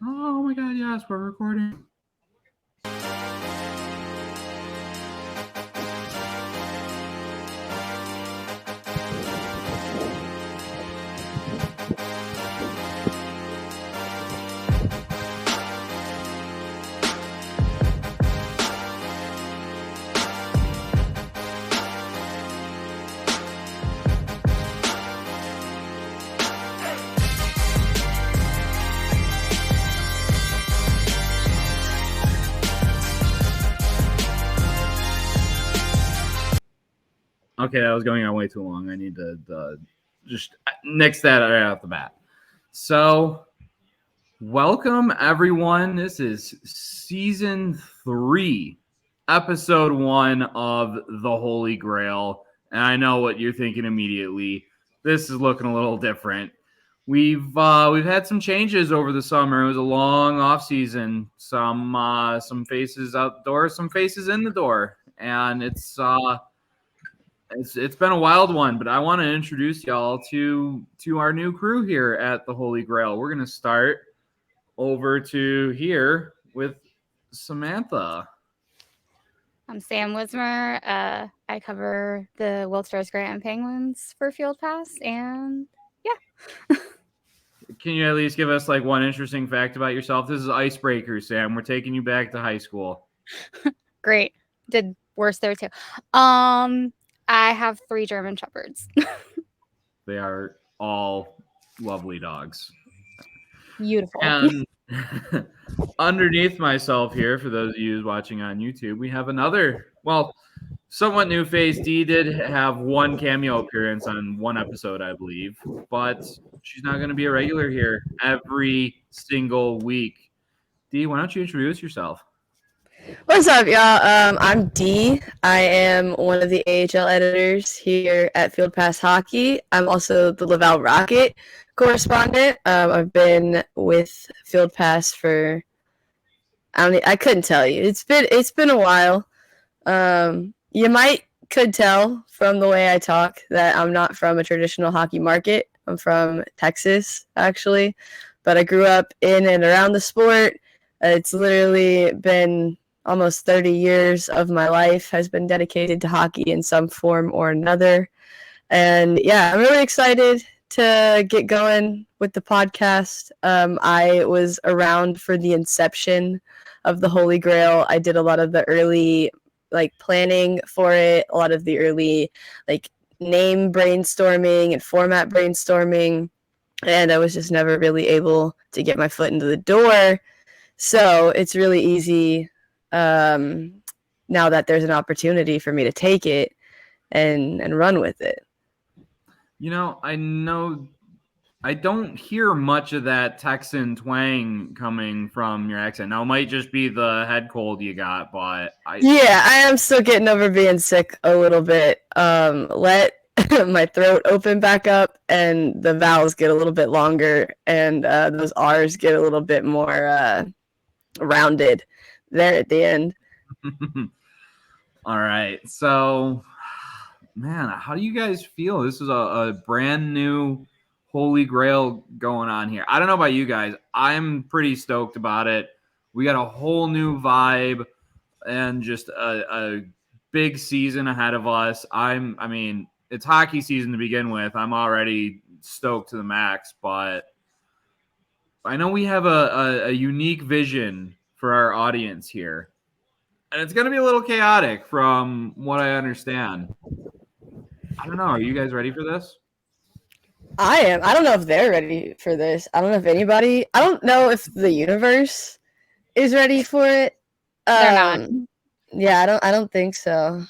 Oh my God, yes, we're recording. Okay, that was going on way too long. I need to just nix that right off the bat. So, welcome everyone. This is season 3, episode 1 of the Holy GrAHL. And I know what you're thinking immediately. This is looking a little different. We've had some changes over the summer. It was a long off season. Some faces outdoors, some faces in the door, and it's been a wild one, but I want to introduce y'all to our new crew here at the Holy GrAHL. We're going to start over to here with Samantha. I'm Sam Wismer. I cover the Wilkes-Barre Grant Penguins for Field Pass, and yeah. Can you at least give us like one interesting fact about yourself? This is icebreaker, Sam. We're taking you back to high school. Great. Did worse there too. I have 3 German Shepherds. They are all lovely dogs. Beautiful. And underneath myself here, for those of you watching on YouTube, we have another, somewhat new face. Dee did have one cameo appearance on one episode, I believe, but she's not going to be a regular here every single week. Dee, why don't you introduce yourself? What's up, y'all? I'm Dee. I am one of the AHL editors here at Field Pass Hockey. I'm also the Laval Rocket correspondent. I've been with Field Pass for I couldn't tell you. It's been a while. You could tell from the way I talk that I'm not from a traditional hockey market. I'm from Texas, actually, but I grew up in and around the sport. It's literally been almost 30 years of my life has been dedicated to hockey in some form or another. And yeah, I'm really excited to get going with the podcast. I was around for the inception of the Holy GrAHL. I did a lot of the early planning for it, a lot of the early name brainstorming and format brainstorming. And I was just never really able to get my foot into the door. So it's really easy now that there's an opportunity for me to take it and run with it. You know I don't hear much of that Texan twang coming from your accent. Now, it might just be the head cold you got, but yeah, I am still getting over being sick a little bit. Let my throat open back up and the vowels get a little bit longer and those R's get a little bit more rounded there at the end. All right. So, man, how do you guys feel? This is a brand new Holy GrAHL going on here. I don't know about you guys. I'm pretty stoked about it. We got a whole new vibe and just a big season ahead of us. It's hockey season to begin with. I'm already stoked to the max, but I know we have a unique vision for our audience here. And it's going to be a little chaotic from what I understand. I don't know. Are you guys ready for this? I am. I don't know if they're ready for this. I don't know if anybody. I don't know if the universe is ready for it. They're not. Yeah, I don't think so.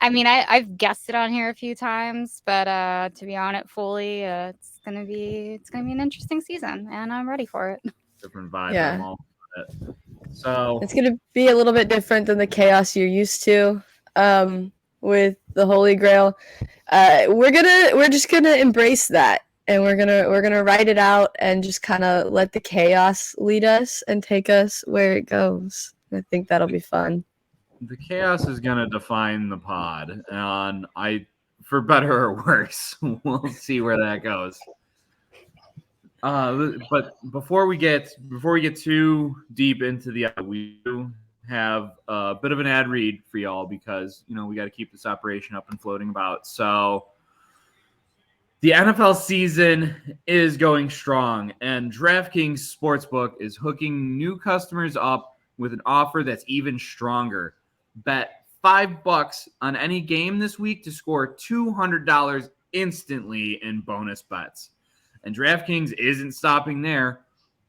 I mean, I've guessed it on here a few times, but to be on it fully, it's gonna be an interesting season, and I'm ready for it. Different vibe. Yeah. I'm all for it. So it's gonna be a little bit different than the chaos you're used to with the Holy GrAHL. We're just gonna embrace that, and we're gonna write it out and just kind of let the chaos lead us and take us where it goes. I think that'll be fun. The chaos is going to define the pod, and for better or worse, we'll see where that goes. But before we get too deep into we do have a bit of an ad read for y'all because we got to keep this operation up and floating about. So the NFL season is going strong, and DraftKings Sportsbook is hooking new customers up with an offer that's even stronger. Bet $5 on any game this week to score $200 instantly in bonus bets. And DraftKings isn't stopping there.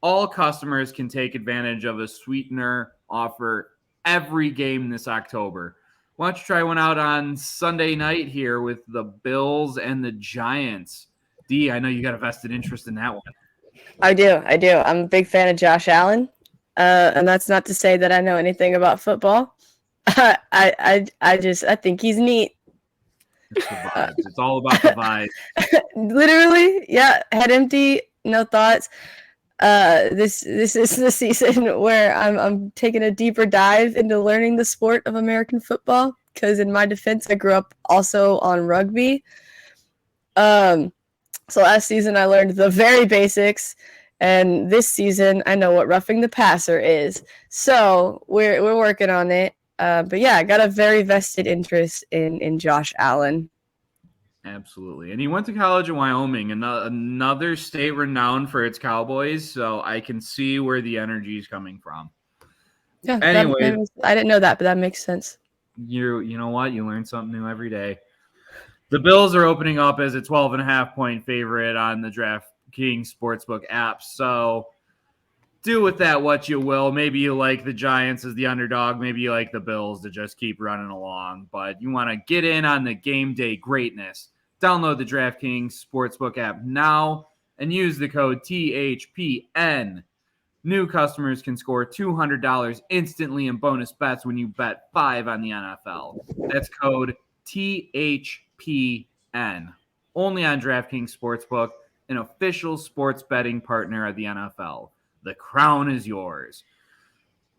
All customers can take advantage of a sweetener offer every game this October. Why don't you try one out on Sunday night here with the Bills and the Giants? D, I know you got a vested interest in that one. I do. I'm a big fan of Josh Allen, and that's not to say that I know anything about football. I think he's neat. It's the vibes. It's all about the vibes. Literally, yeah. Head empty, no thoughts. This is the season where I'm taking a deeper dive into learning the sport of American football. Because in my defense, I grew up also on rugby. So last season I learned the very basics, and this season I know what roughing the passer is. So we're working on it. But yeah, I got a very vested interest in Josh Allen. Absolutely. And he went to college in Wyoming, another state renowned for its Cowboys, so I can see where the energy is coming from. Yeah, anyway, I didn't know that, but that makes sense. You know what? You learn something new every day. The Bills are opening up as a 12.5-point favorite on the DraftKings Sportsbook app, so do with that what you will. Maybe you like the Giants as the underdog. Maybe you like the Bills to just keep running along. But you want to get in on the game day greatness. Download the DraftKings Sportsbook app now and use the code THPN. New customers can score $200 instantly in bonus bets when you bet $5 on the NFL. That's code THPN. Only on DraftKings Sportsbook, an official sports betting partner of the NFL. The crown is yours.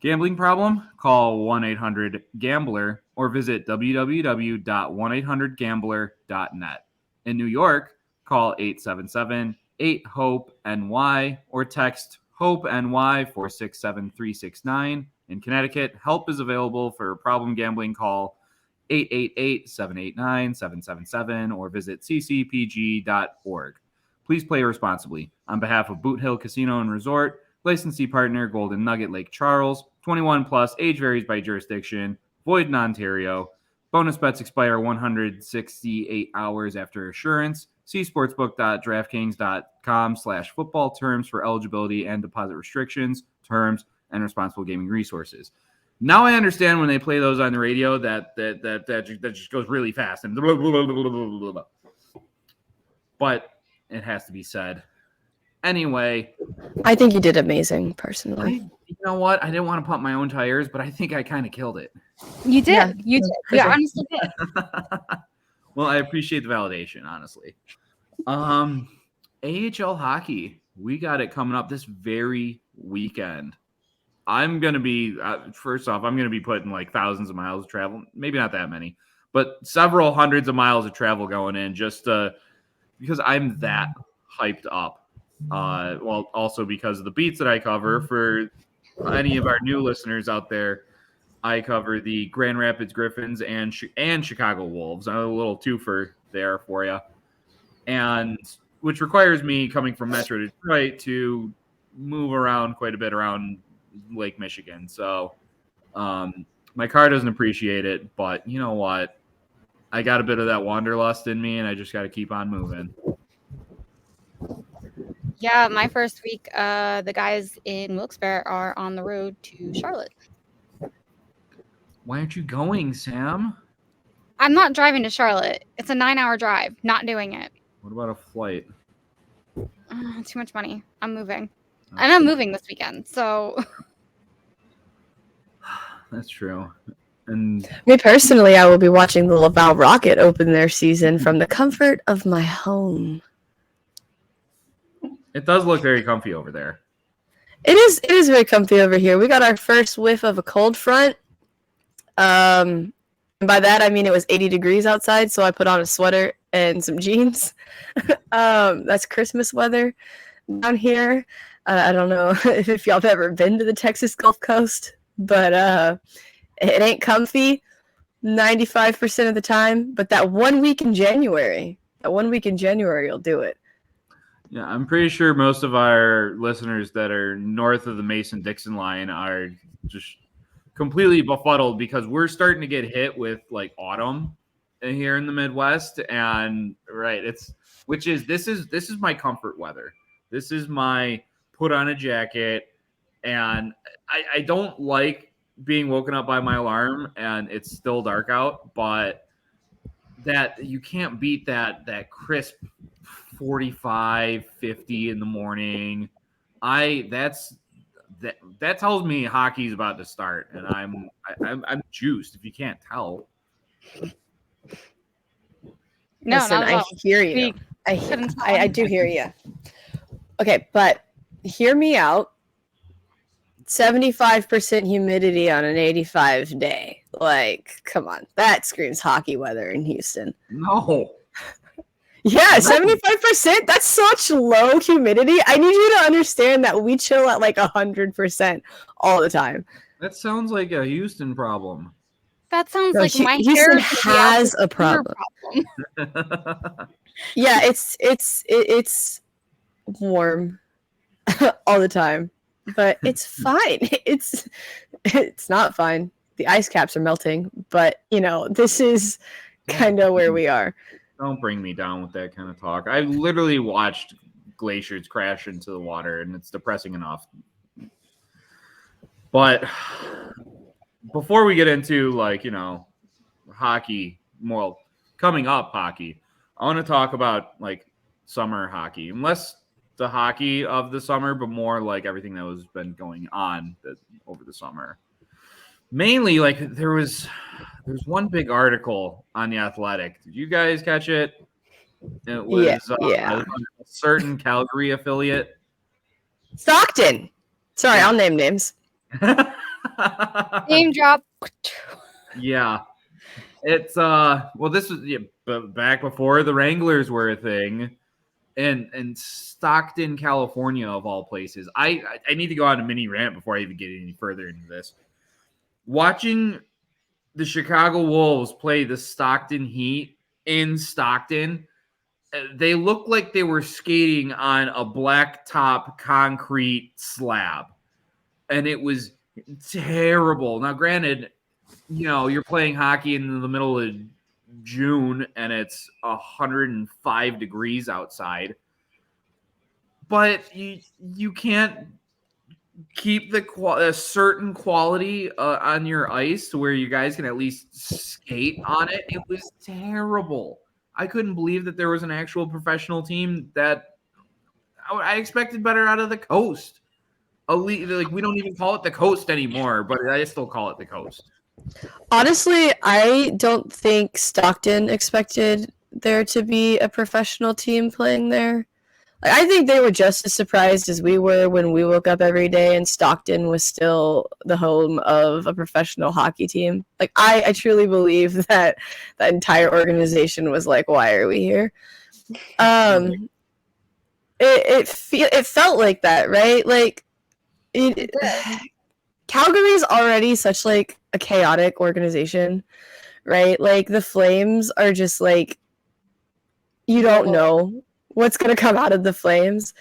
Gambling problem? Call 1-800-GAMBLER or visit www.1800gambler.net. In New York, call 877-8-HOPE-NY or text HOPE-NY 467-369. In Connecticut, help is available for problem gambling. Call 888-789-777 or visit ccpg.org. Please play responsibly. On behalf of Boot Hill Casino and Resort, licensee partner Golden Nugget Lake Charles, 21 plus, age varies by jurisdiction, void in Ontario. Bonus bets expire 168 hours after assurance. See sportsbook.draftkings.com/football terms for eligibility and deposit restrictions, terms, and responsible gaming resources. Now I understand when they play those on the radio that just goes really fast and blah, blah, blah, blah, blah, blah. But it has to be said. Anyway, I think you did amazing, personally. You know what? I didn't want to pump my own tires, but I think I kind of killed it. You did. Yeah, You did. for You sure. honestly did. Well, I appreciate the validation, honestly. AHL hockey, we got it coming up this very weekend. I'm going to be, first off, I'm going to be putting like thousands of miles of travel. Maybe not that many, but several hundreds of miles of travel going in just because I'm that hyped up. Well, also because of the beats that I cover. For any of our new listeners out there, I cover the Grand Rapids Griffins and Chicago Wolves. I'm a little twofer there for you, and which requires me coming from Metro Detroit to move around quite a bit around Lake Michigan. So my car doesn't appreciate it, but you know what? I got a bit of that wanderlust in me, and I just got to keep on moving. Yeah, my first week, the guys in Wilkes-Barre are on the road to Charlotte. Why aren't you going, Sam? I'm not driving to Charlotte. It's a 9-hour drive. Not doing it. What about a flight? Too much money. I'm moving. And I'm moving this weekend, so. That's true. And Me personally, I will be watching the Laval Rocket open their season from the comfort of my home. it does look very comfy over there. It is very comfy over here. We got our first whiff of a cold front. And by that I mean it was 80 degrees outside, so I put on a sweater and some jeans. That's Christmas weather. down here. I don't know if y'all have ever been to the Texas Gulf Coast, but it ain't comfy 95% of the time. But that 1 week in January, will do it. Yeah, I'm pretty sure most of our listeners that are north of the Mason-Dixon line are just completely befuddled because we're starting to get hit with like autumn here in the Midwest, and this is my comfort weather. This is my put on a jacket, and I don't like being woken up by my alarm and it's still dark out, but that you can't beat that crisp 45, 50 in the morning. That tells me hockey's about to start, and I'm juiced. If you can't tell. No, Listen, not at I all. hear you. I do hear you. Okay, but hear me out. 75% humidity on an 85 day. Like, come on. That screams hockey weather in Houston. No. Yeah, 75%. That's such low humidity. I need you to understand that we chill at like 100% all the time. That sounds like a Houston problem. That sounds No, like my Houston hair has a problem. Yeah, it's warm all the time, but it's fine. It's not fine. The ice caps are melting, but this is kind of where we are. Don't bring me down with that kind of talk. I literally watched glaciers crash into the water, and it's depressing enough. But before we get into hockey, well, coming up hockey, I want to talk about like summer hockey, unless the hockey of the summer, but more like everything that was been going on over the summer. Mainly, like there's one big article on The Athletic. Did you guys catch it? It was a certain Calgary affiliate. Stockton. Sorry, I'll name names. Name drop. Yeah. It's this was back before the Wranglers were a thing. And Stockton, California, of all places. I need to go on a mini rant before I even get any further into this. Watching the Chicago Wolves play the Stockton Heat in Stockton, they looked like they were skating on a blacktop concrete slab. And it was terrible. Now, granted, you're playing hockey in the middle of June and it's 105 degrees outside, but you can't keep a certain quality on your ice to where you guys can at least skate on it. It was terrible. I couldn't believe that there was an actual professional team that I expected better out of the coast. Like, we don't even call it the coast anymore, but I still call it the coast. Honestly, I don't think Stockton expected there to be a professional team playing there. Like, I think they were just as surprised as we were when we woke up every day and Stockton was still the home of a professional hockey team. Like, I truly believe that the entire organization was like, why are we here? It felt like that, right? Like, Calgary's already such like a chaotic organization, right? Like the Flames are just like, you don't know what's going to come out of the Flames.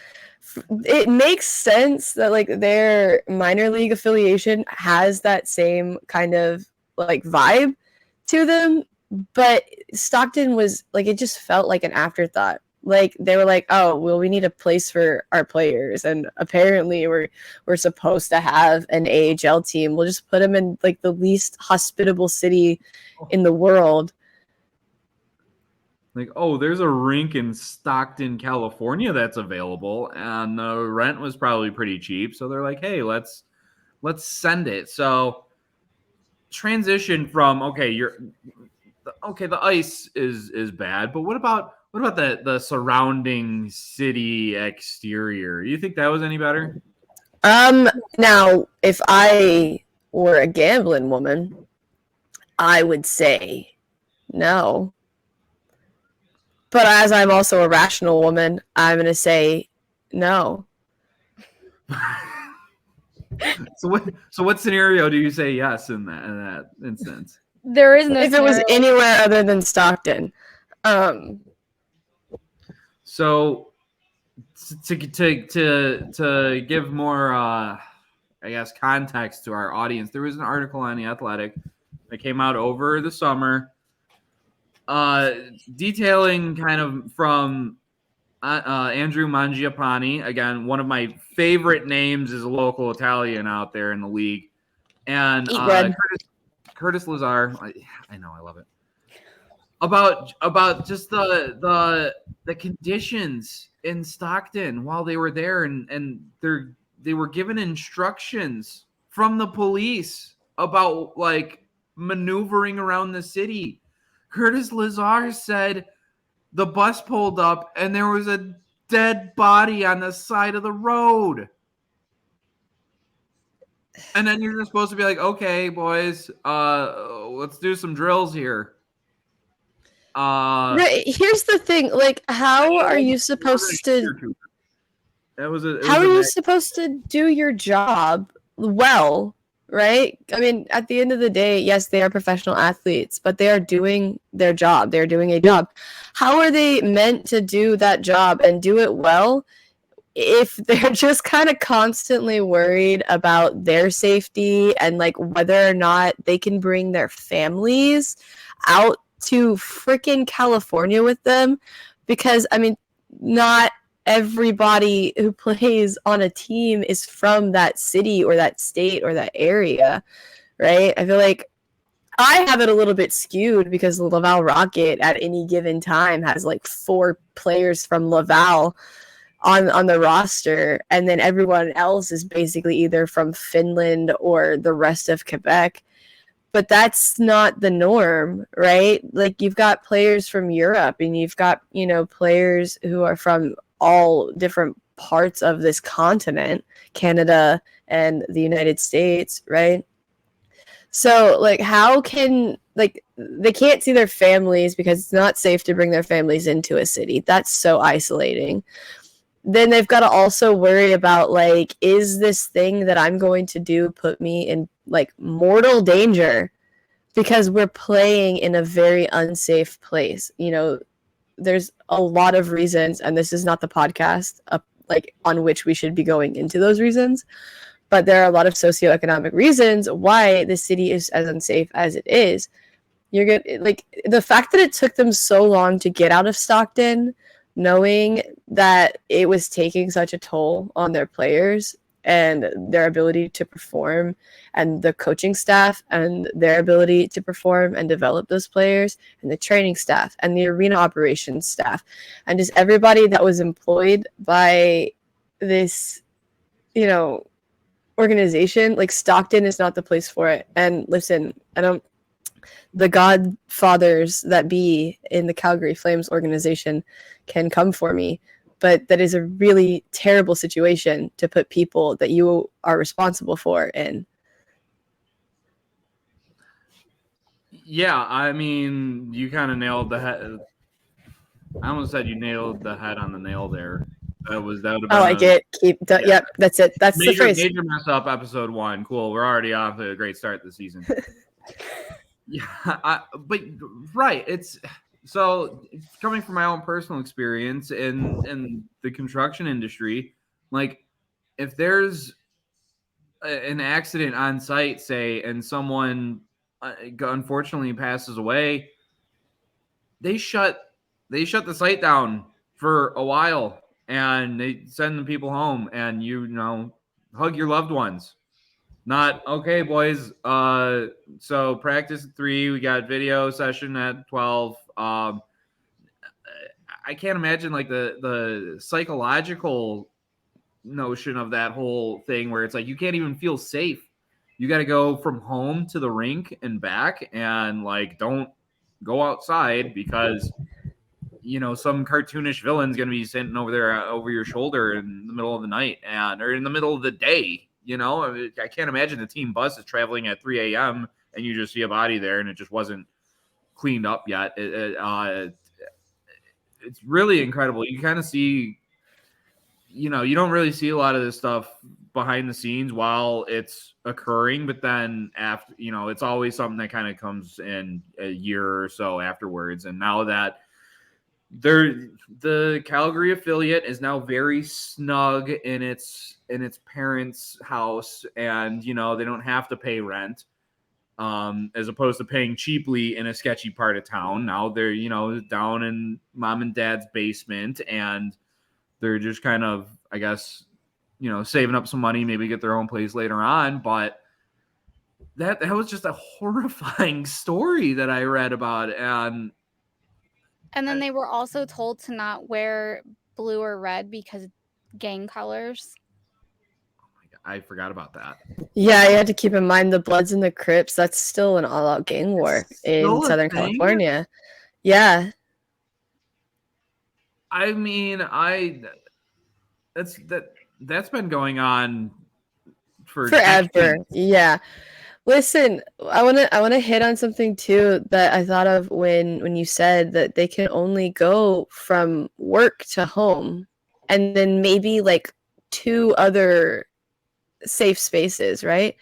It makes sense that like their minor league affiliation has that same kind of like vibe to them, but Stockton was like, it just felt like an afterthought. Like they were like, oh, well, we need a place for our players, and apparently we're supposed to have an AHL team. We'll just put them in like the least hospitable city in the world. Like, oh, there's a rink in Stockton, California that's available, and the rent was probably pretty cheap. So they're like, hey, let's send it. So transition from the ice is bad, but what about the surrounding city exterior? You think that was any better? Now, if I were a gambling woman, I would say no. But as I'm also a rational woman, I'm going to say no. So what scenario do you say yes in that instance? There is no If it was scenario. anywhere other than Stockton. So to give more I guess context to our audience, there was an article on The Athletic that came out over the summer detailing kind of from Andrew Mangiapane, again, one of my favorite names is a local Italian out there in the league, and Eat bread. Curtis Lazar. I know, I love it. About just the conditions in Stockton while they were there, and they were given instructions from the police about like maneuvering around the city. Curtis Lazar said the bus pulled up and there was a dead body on the side of the road. And then you're just supposed to be like, okay, boys, let's do some drills here. Right, here's the thing, like, how are you supposed to do your job well, right? I mean, at the end of the day, yes, they are professional athletes, but they are doing their job. They're doing a job. How are they meant to do that job and do it well if they're just kind of constantly worried about their safety and like whether or not they can bring their families out to freaking California with them? Because I mean, not everybody who plays on a team is from that city or that state or that area, right? I feel like I have it a little bit skewed because the Laval Rocket at any given time has like 4 players from Laval on the roster, and then everyone else is basically either from Finland or the rest of Quebec. But that's not the norm, right? Like, you've got players from Europe and you've got, you know, players who are from all different parts of this continent, Canada and the United States, right? So, like, how can, like, they can't see their families because it's not safe to bring their families into a city. That's so isolating. Then they've got to also worry about, like, is this thing that I'm going to do put me in like mortal danger because we're playing in a very unsafe place? You know, there's a lot of reasons, and this is not the podcast like on which we should be going into those reasons, but there are a lot of socioeconomic reasons why the city is as unsafe as it is. You're good, like the fact that it took them so long to get out of Stockton, knowing that it was taking such a toll on their players and their ability to perform, and the coaching staff and their ability to perform and develop those players, and the training staff and the arena operations staff, and just everybody that was employed by this, you know, organization. Like, Stockton is not the place for it. And listen, the godfathers that be in the Calgary Flames organization can come for me, but that is a really terrible situation to put people that you are responsible for in. Yeah, I mean, you kind of nailed the head. I almost said you nailed the head on the nail there. That would have been. Oh, I get Yep, that's it. That's the phrase. Major mess up, episode 1. Cool. We're already off to a great start this season. Yeah, but right. It's so coming from my own personal experience in the construction industry. Like, if there's an accident on site, say, and someone unfortunately passes away, they shut the site down for a while and they send the people home, and you know, hug your loved ones. Not okay, boys. So practice at 3. We got video session at 12. I can't imagine like the psychological notion of that whole thing where it's like you can't even feel safe. You got to go from home to the rink and back, and like don't go outside because you know some cartoonish villain's gonna be sitting over there over your shoulder in the middle of the night or in the middle of the day. You know, I can't imagine the team bus is traveling at 3 a.m. and you just see a body there and it just wasn't cleaned up yet. It's really incredible. You kind of see you don't really see a lot of this stuff behind the scenes while it's occurring, but then after, it's always something that kind of comes in a year or so afterwards. And now that the Calgary affiliate is now very snug in its parents' house, and they don't have to pay rent, as opposed to paying cheaply in a sketchy part of town. Now they're down in mom and dad's basement, and they're just kind of, I guess, saving up some money, maybe get their own place later on. But that was just a horrifying story that I read about. And then they were also told to not wear blue or red because gang colors. I forgot about that. Yeah, you have to keep in mind the Bloods and the Crips. That's still an all-out gang war in Southern California. Yeah. I mean, that's been going on forever. Decades. Yeah. Listen, I wanna hit on something too that I thought of when you said that they can only go from work to home, and then maybe like 2 other safe spaces, right?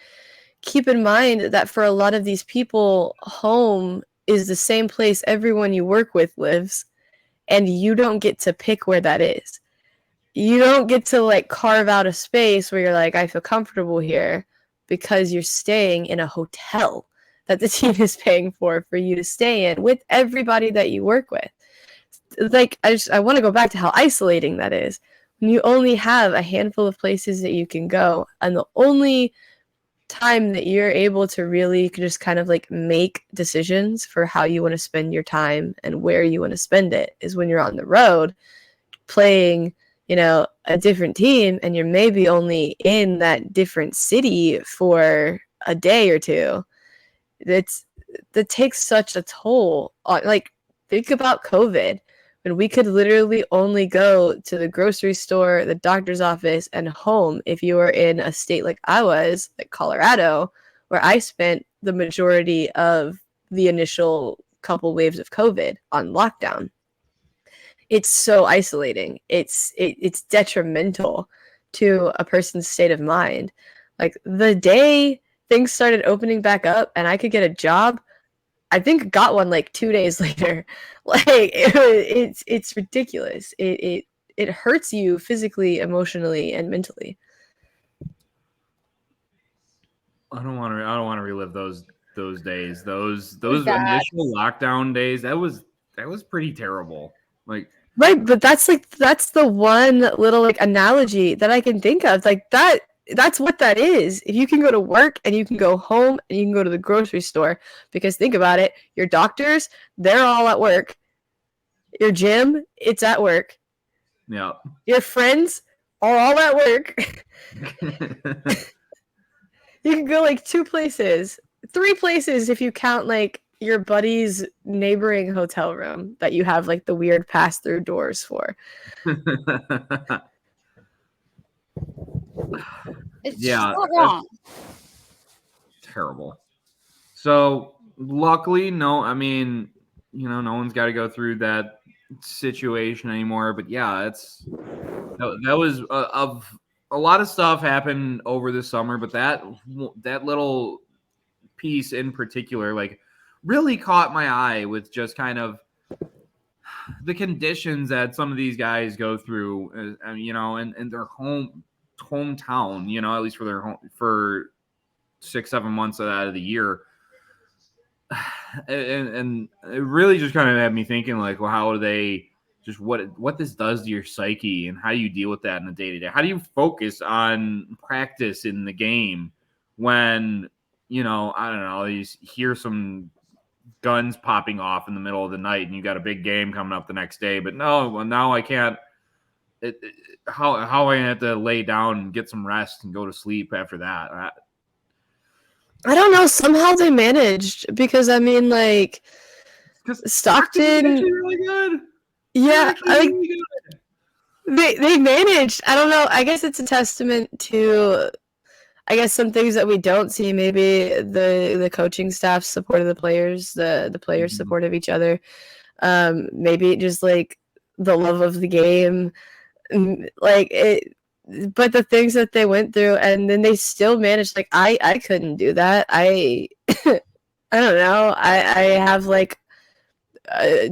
Keep in mind that for a lot of these people, home is the same place everyone you work with lives, and you don't get to pick where that is. You don't get to like carve out a space where you're like, I feel comfortable here, because you're staying in a hotel that the team is paying for you to stay in with everybody that you work with. Like, I want to go back to how isolating that is. When you only have a handful of places that you can go, and the only time that you're able to really just kind of like make decisions for how you want to spend your time and where you want to spend it is when you're on the road playing a different team, and you're maybe only in that different city for a day or two. That takes such a toll on, like, think about COVID, when we could literally only go to the grocery store, the doctor's office, and home if you were in a state like I was, like Colorado, where I spent the majority of the initial couple waves of COVID on lockdown. It's so isolating. It's detrimental to a person's state of mind. Like, the day things started opening back up and I could get a job, I think got one like 2 days later. Like, it's ridiculous. It hurts you physically, emotionally, and mentally. I don't want to relive those days. Those initial lockdown days. That was pretty terrible. Like, right, but that's the one little like analogy that I can think of. Like, that's what that is. If you can go to work and you can go home and you can go to the grocery store, because think about it, your doctors, they're all at work. Your gym, it's at work. Yeah. Your friends are all at work. You can go like 2 places, 3 places if you count like your buddy's neighboring hotel room that you have like the weird pass-through doors for. It's so wrong. Terrible. So luckily, no one's got to go through that situation anymore. But yeah, that was of a lot of stuff happened over the summer, but that little piece in particular, like, really caught my eye with just kind of the conditions that some of these guys go through, in their hometown, at least for their home for 6-7 months out of the year. And it really just kind of had me thinking, like, well, how do they just what this does to your psyche, and how do you deal with that in the day-to-day? How do you focus on practice in the game when, I don't know, you hear some guns popping off in the middle of the night and you got a big game coming up the next day, but now I can't. How I have to lay down and get some rest and go to sleep after that? I don't know. Somehow they managed, because I mean, like, Stockton, really good. Yeah, really good. They managed. I don't know. I guess it's a testament to, I guess, some things that we don't see. Maybe the coaching staff support of the players, the players' support of each other. Maybe just like the love of the game. like it. But the things that they went through, and then they still managed. Like I couldn't do that. I I don't know. I have like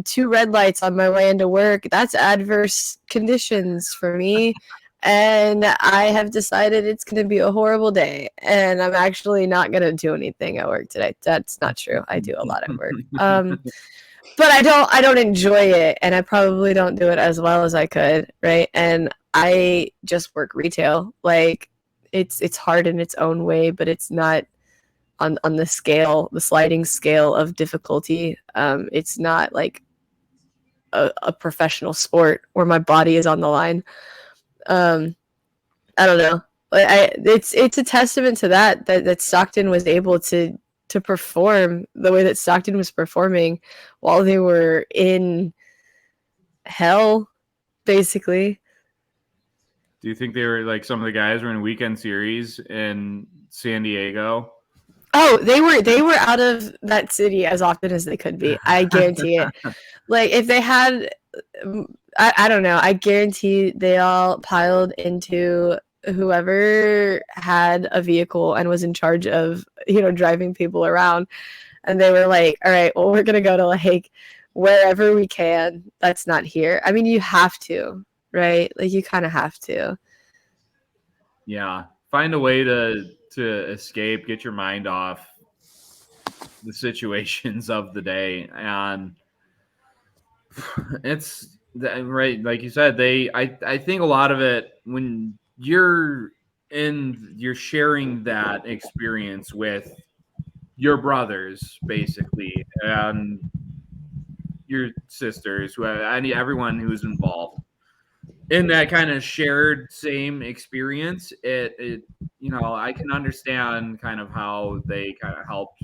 2 red lights on my way into work. That's adverse conditions for me. And I have decided it's going to be a horrible day. And I'm actually not going to do anything at work today. That's not true. I do a lot at work. But I don't enjoy it. And I probably don't do it as well as I could. Right. And I just work retail. Like it's hard in its own way, but it's not on the scale, the sliding scale of difficulty. It's not like a professional sport where my body is on the line. I don't know. It's a testament to that Stockton was able to perform the way that Stockton was performing while they were in hell, basically. Do you think they were like some of the guys were in weekend series in San Diego? Oh, they were out of that city as often as they could be. I guarantee it. Like if they had, I don't know. I guarantee they all piled into whoever had a vehicle and was in charge of driving people around, and they were like, "All right, well, we're gonna go to like wherever we can. That's not here." I mean, you have to, right? Like you kind of have to. Yeah, find a way to escape, get your mind off the situations of the day, and it's right, like you said. I think a lot of it when you're sharing that experience with your brothers, basically, and your sisters, everyone who's involved in that kind of shared same experience. It I can understand kind of how they kind of helped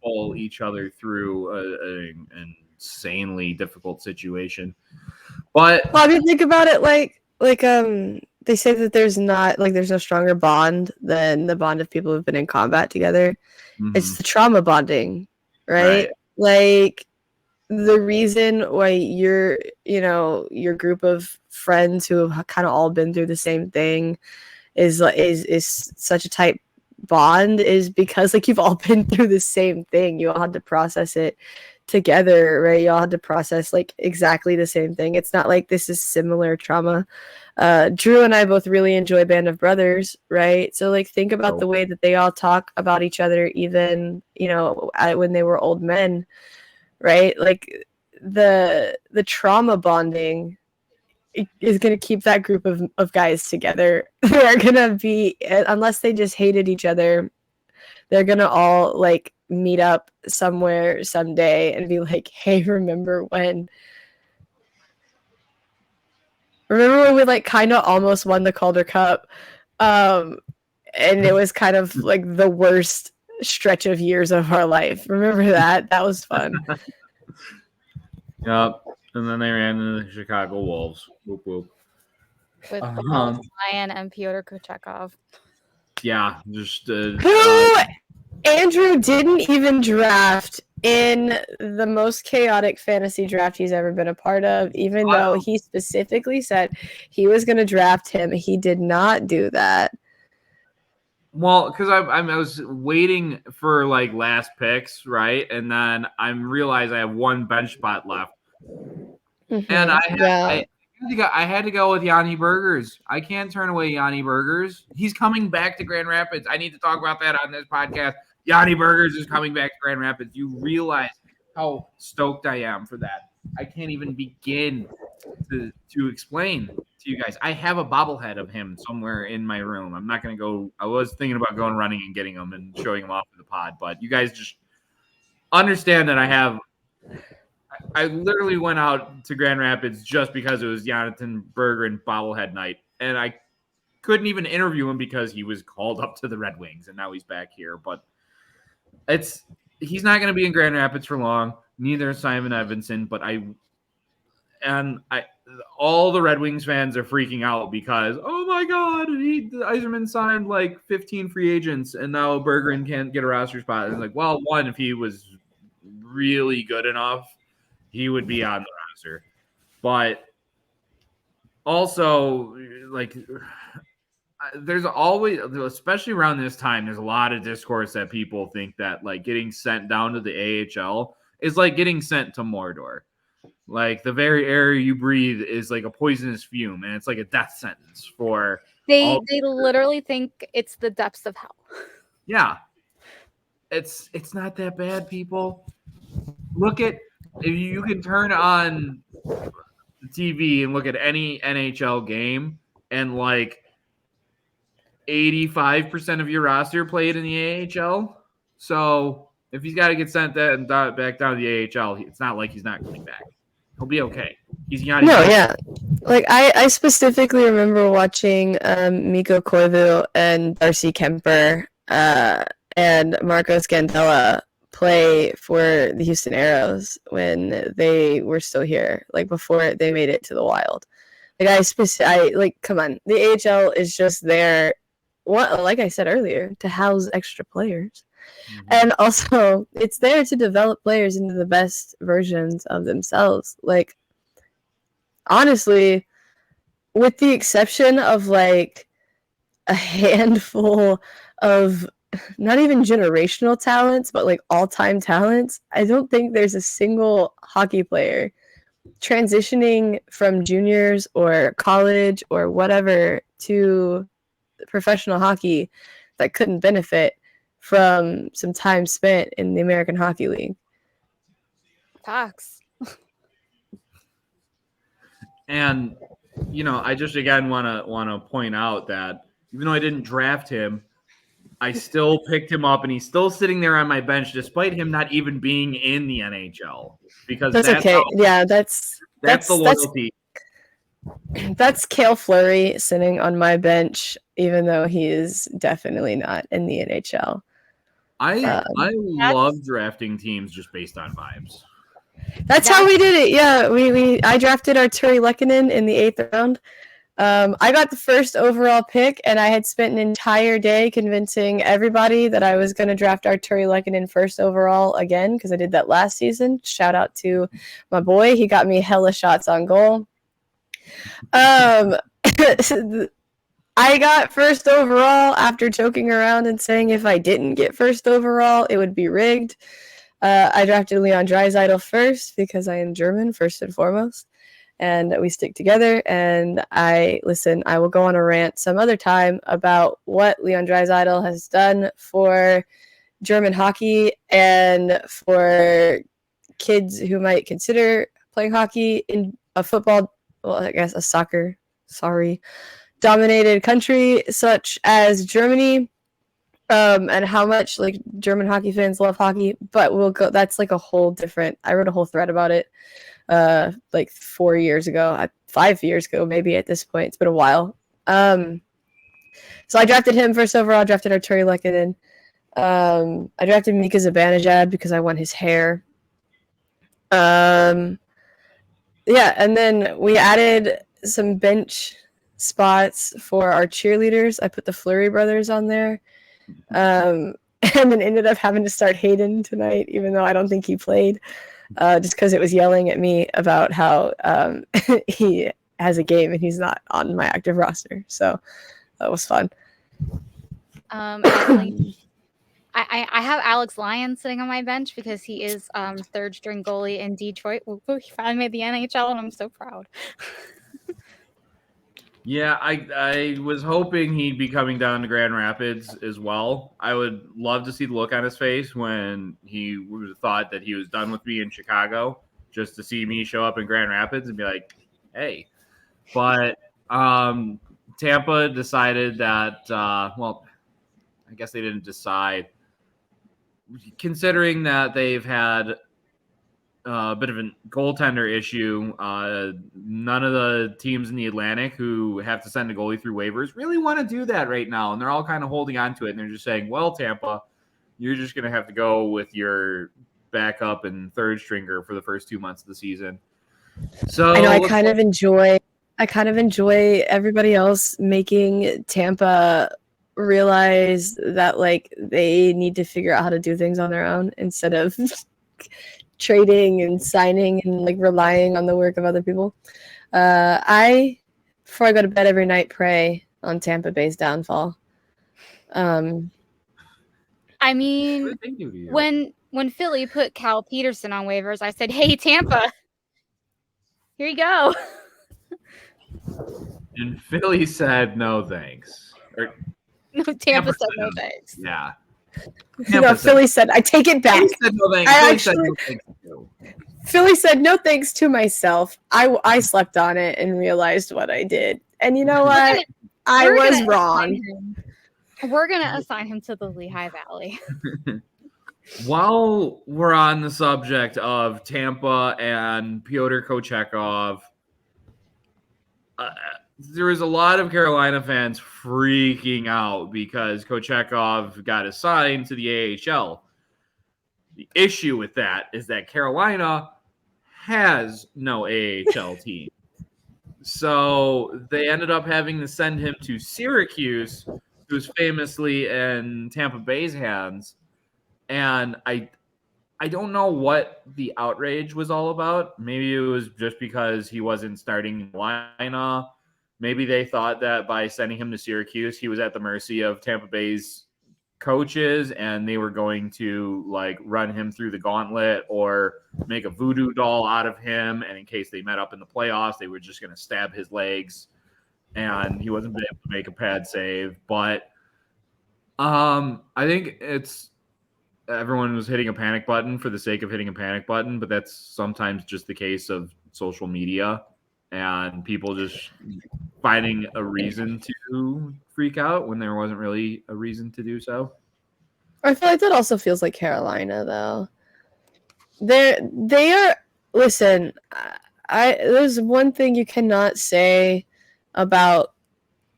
pull each other through an insanely difficult situation. But well, I mean, think about it like they say that there's no stronger bond than the bond of people who've been in combat together. It's the trauma bonding, right? Like the reason why your group of friends who have kind of all been through the same thing is such a tight bond is because like you've all been through the same thing. You all had to process it together, right? You all had to process like exactly the same thing. It's not like this is similar trauma. Drew and I both really enjoy Band of Brothers, right? So like think about the way that they all talk about each other, even when they were old men, right? Like the trauma bonding is going to keep that group of guys together. They're going to be, unless they just hated each other, they're going to all like meet up somewhere someday and be like, hey, remember when we like kind of almost won the Calder Cup? And it was kind of like the worst stretch of years of our life. Remember that? That was fun. Yep. And then they ran into the Chicago Wolves. Whoop, whoop. With Lion and Pyotr Kochetkov. Yeah, just who Andrew didn't even draft in the most chaotic fantasy draft he's ever been a part of, even though he specifically said he was going to draft him. He did not do that. Well, because I was waiting for like last picks, right? And then I realized I have one bench spot left. Mm-hmm. And I had to go with Yanni Burgers. I can't turn away Yanni Burgers. He's coming back to Grand Rapids. I need to talk about that on this podcast. Yanni Burgers is coming back to Grand Rapids. You realize how stoked I am for that. I can't even begin to explain to you guys. I have a bobblehead of him somewhere in my room. I'm not going to go. I was thinking about going running and getting him and showing him off in the pod, but you guys just understand that I literally went out to Grand Rapids just because it was Jonathan Berggren bobblehead night, and I couldn't even interview him because he was called up to the Red Wings, and now he's back here. But he's not going to be in Grand Rapids for long. Neither is Simon Edvinsson, but all the Red Wings fans are freaking out because, oh my God, Yzerman signed like 15 free agents, and now Berggren can't get a roster spot. And it's like, well, one, if he was really good enough, he would be on the roster. But Also, like, there's always, especially around this time, there's a lot of discourse that people think that like getting sent down to the AHL is like getting sent to Mordor. Like the very air you breathe is like a poisonous fume, and it's like a death sentence for They literally think it's the depths of hell. Yeah. It's not that bad, people. Look at, if you can turn on the TV and look at any NHL game, and like 85% of your roster played in the AHL. So if he's got to get sent back down to the AHL, it's not like he's not coming back. He'll be okay. He's not. No, yeah. Like I specifically remember watching Mikko Koivu and Darcy Kemper and Marco Scandella play for the Houston Aeros when they were still here, like before they made it to the Wild. Like I like, come on, the AHL is just there, like I said earlier, to house extra players. Mm-hmm. And also it's there to develop players into the best versions of themselves. Like, honestly, with the exception of like a handful of not even generational talents, but like all-time talents, I don't think there's a single hockey player transitioning from juniors or college or whatever to professional hockey that couldn't benefit from some time spent in the American Hockey League. Facts. And you know, I just again want to point out that even though I didn't draft him, I still picked him up, and he's still sitting there on my bench despite him not even being in the NHL. Because that's okay. Yeah, that's the loyalty. That's Cale Fleury sitting on my bench, even though he is definitely not in the NHL. I love drafting teams just based on vibes. That's how we did it. Yeah, I drafted Arturi Lehkonen in the 8th round. I got the first overall pick, and I had spent an entire day convincing everybody that I was going to draft Arturi Lehkonen first overall again, because I did that last season. Shout out to my boy. He got me hella shots on goal. I got first overall after joking around and saying if I didn't get first overall, it would be rigged. I drafted Leon Draisaitl first because I am German, first and foremost. And we stick together. And I will go on a rant some other time about what Leon Draisaitl has done for German hockey and for kids who might consider playing hockey in a football, well, I guess a soccer, dominated country such as Germany. And how much like German hockey fans love hockey, but that's like a whole different, I wrote a whole thread about it like 4 years ago, 5 years ago, maybe at this point. It's been a while. So I drafted him first overall, drafted Arturi Lehkonen. I drafted Mika Zibanejad because I want his hair. Yeah, and then we added some bench spots for our cheerleaders. I put the Fleury brothers on there. And then ended up having to start Hayden tonight, even though I don't think he played, just because it was yelling at me about how he has a game and he's not on my active roster. So that was fun. I have Alex Lyon sitting on my bench because he is third string goalie in Detroit. He finally made the NHL, and I'm so proud. Yeah, I was hoping he'd be coming down to Grand Rapids as well. I would love to see the look on his face when he would have thought that he was done with me in Chicago, just to see me show up in Grand Rapids and be like, hey. But Tampa decided that, well, I guess they didn't decide. Considering that they've had a bit of a goaltender issue, none of the teams in the Atlantic who have to send a goalie through waivers really want to do that right now, and they're all kind of holding on to it, and they're just saying, well, Tampa, you're just going to have to go with your backup and third stringer for the first 2 months of the season. So I know I kind of enjoy everybody else making Tampa realize that like they need to figure out how to do things on their own instead of trading and signing and like relying on the work of other people. I before I go to bed every night, pray on Tampa Bay's downfall. I mean, What did they do to you? when Philly put Cal Peterson on waivers, I said, "Hey, Tampa, here you go." And Philly said no thanks. Or No, Tampa said no thanks. yeah. No, Philly said, I take it back. Philly said no thanks. Philly said no thanks too. Philly said, no thanks to myself. I slept on it and realized what I did. And you know what? I was wrong. We're going to assign him to the Lehigh Valley. While we're on the subject of Tampa and Pyotr Kochetkov, there was a lot of Carolina fans freaking out because Kochetkov got assigned to the AHL. The issue with that is that Carolina has no AHL team. So they ended up having to send him to Syracuse, who's famously in Tampa Bay's hands. And I don't know what the outrage was all about. Maybe it was just because he wasn't starting lineup. Maybe they thought that by sending him to Syracuse, he was at the mercy of Tampa Bay's coaches and they were going to like run him through the gauntlet or make a voodoo doll out of him. And in case they met up in the playoffs, they were just going to stab his legs and he wasn't able to make a pad save. But I think everyone was hitting a panic button for the sake of hitting a panic button, but that's sometimes just the case of social media and people just finding a reason to freak out when there wasn't really a reason to do so. I feel like that also feels like Carolina, though. They are. Listen, there's one thing you cannot say about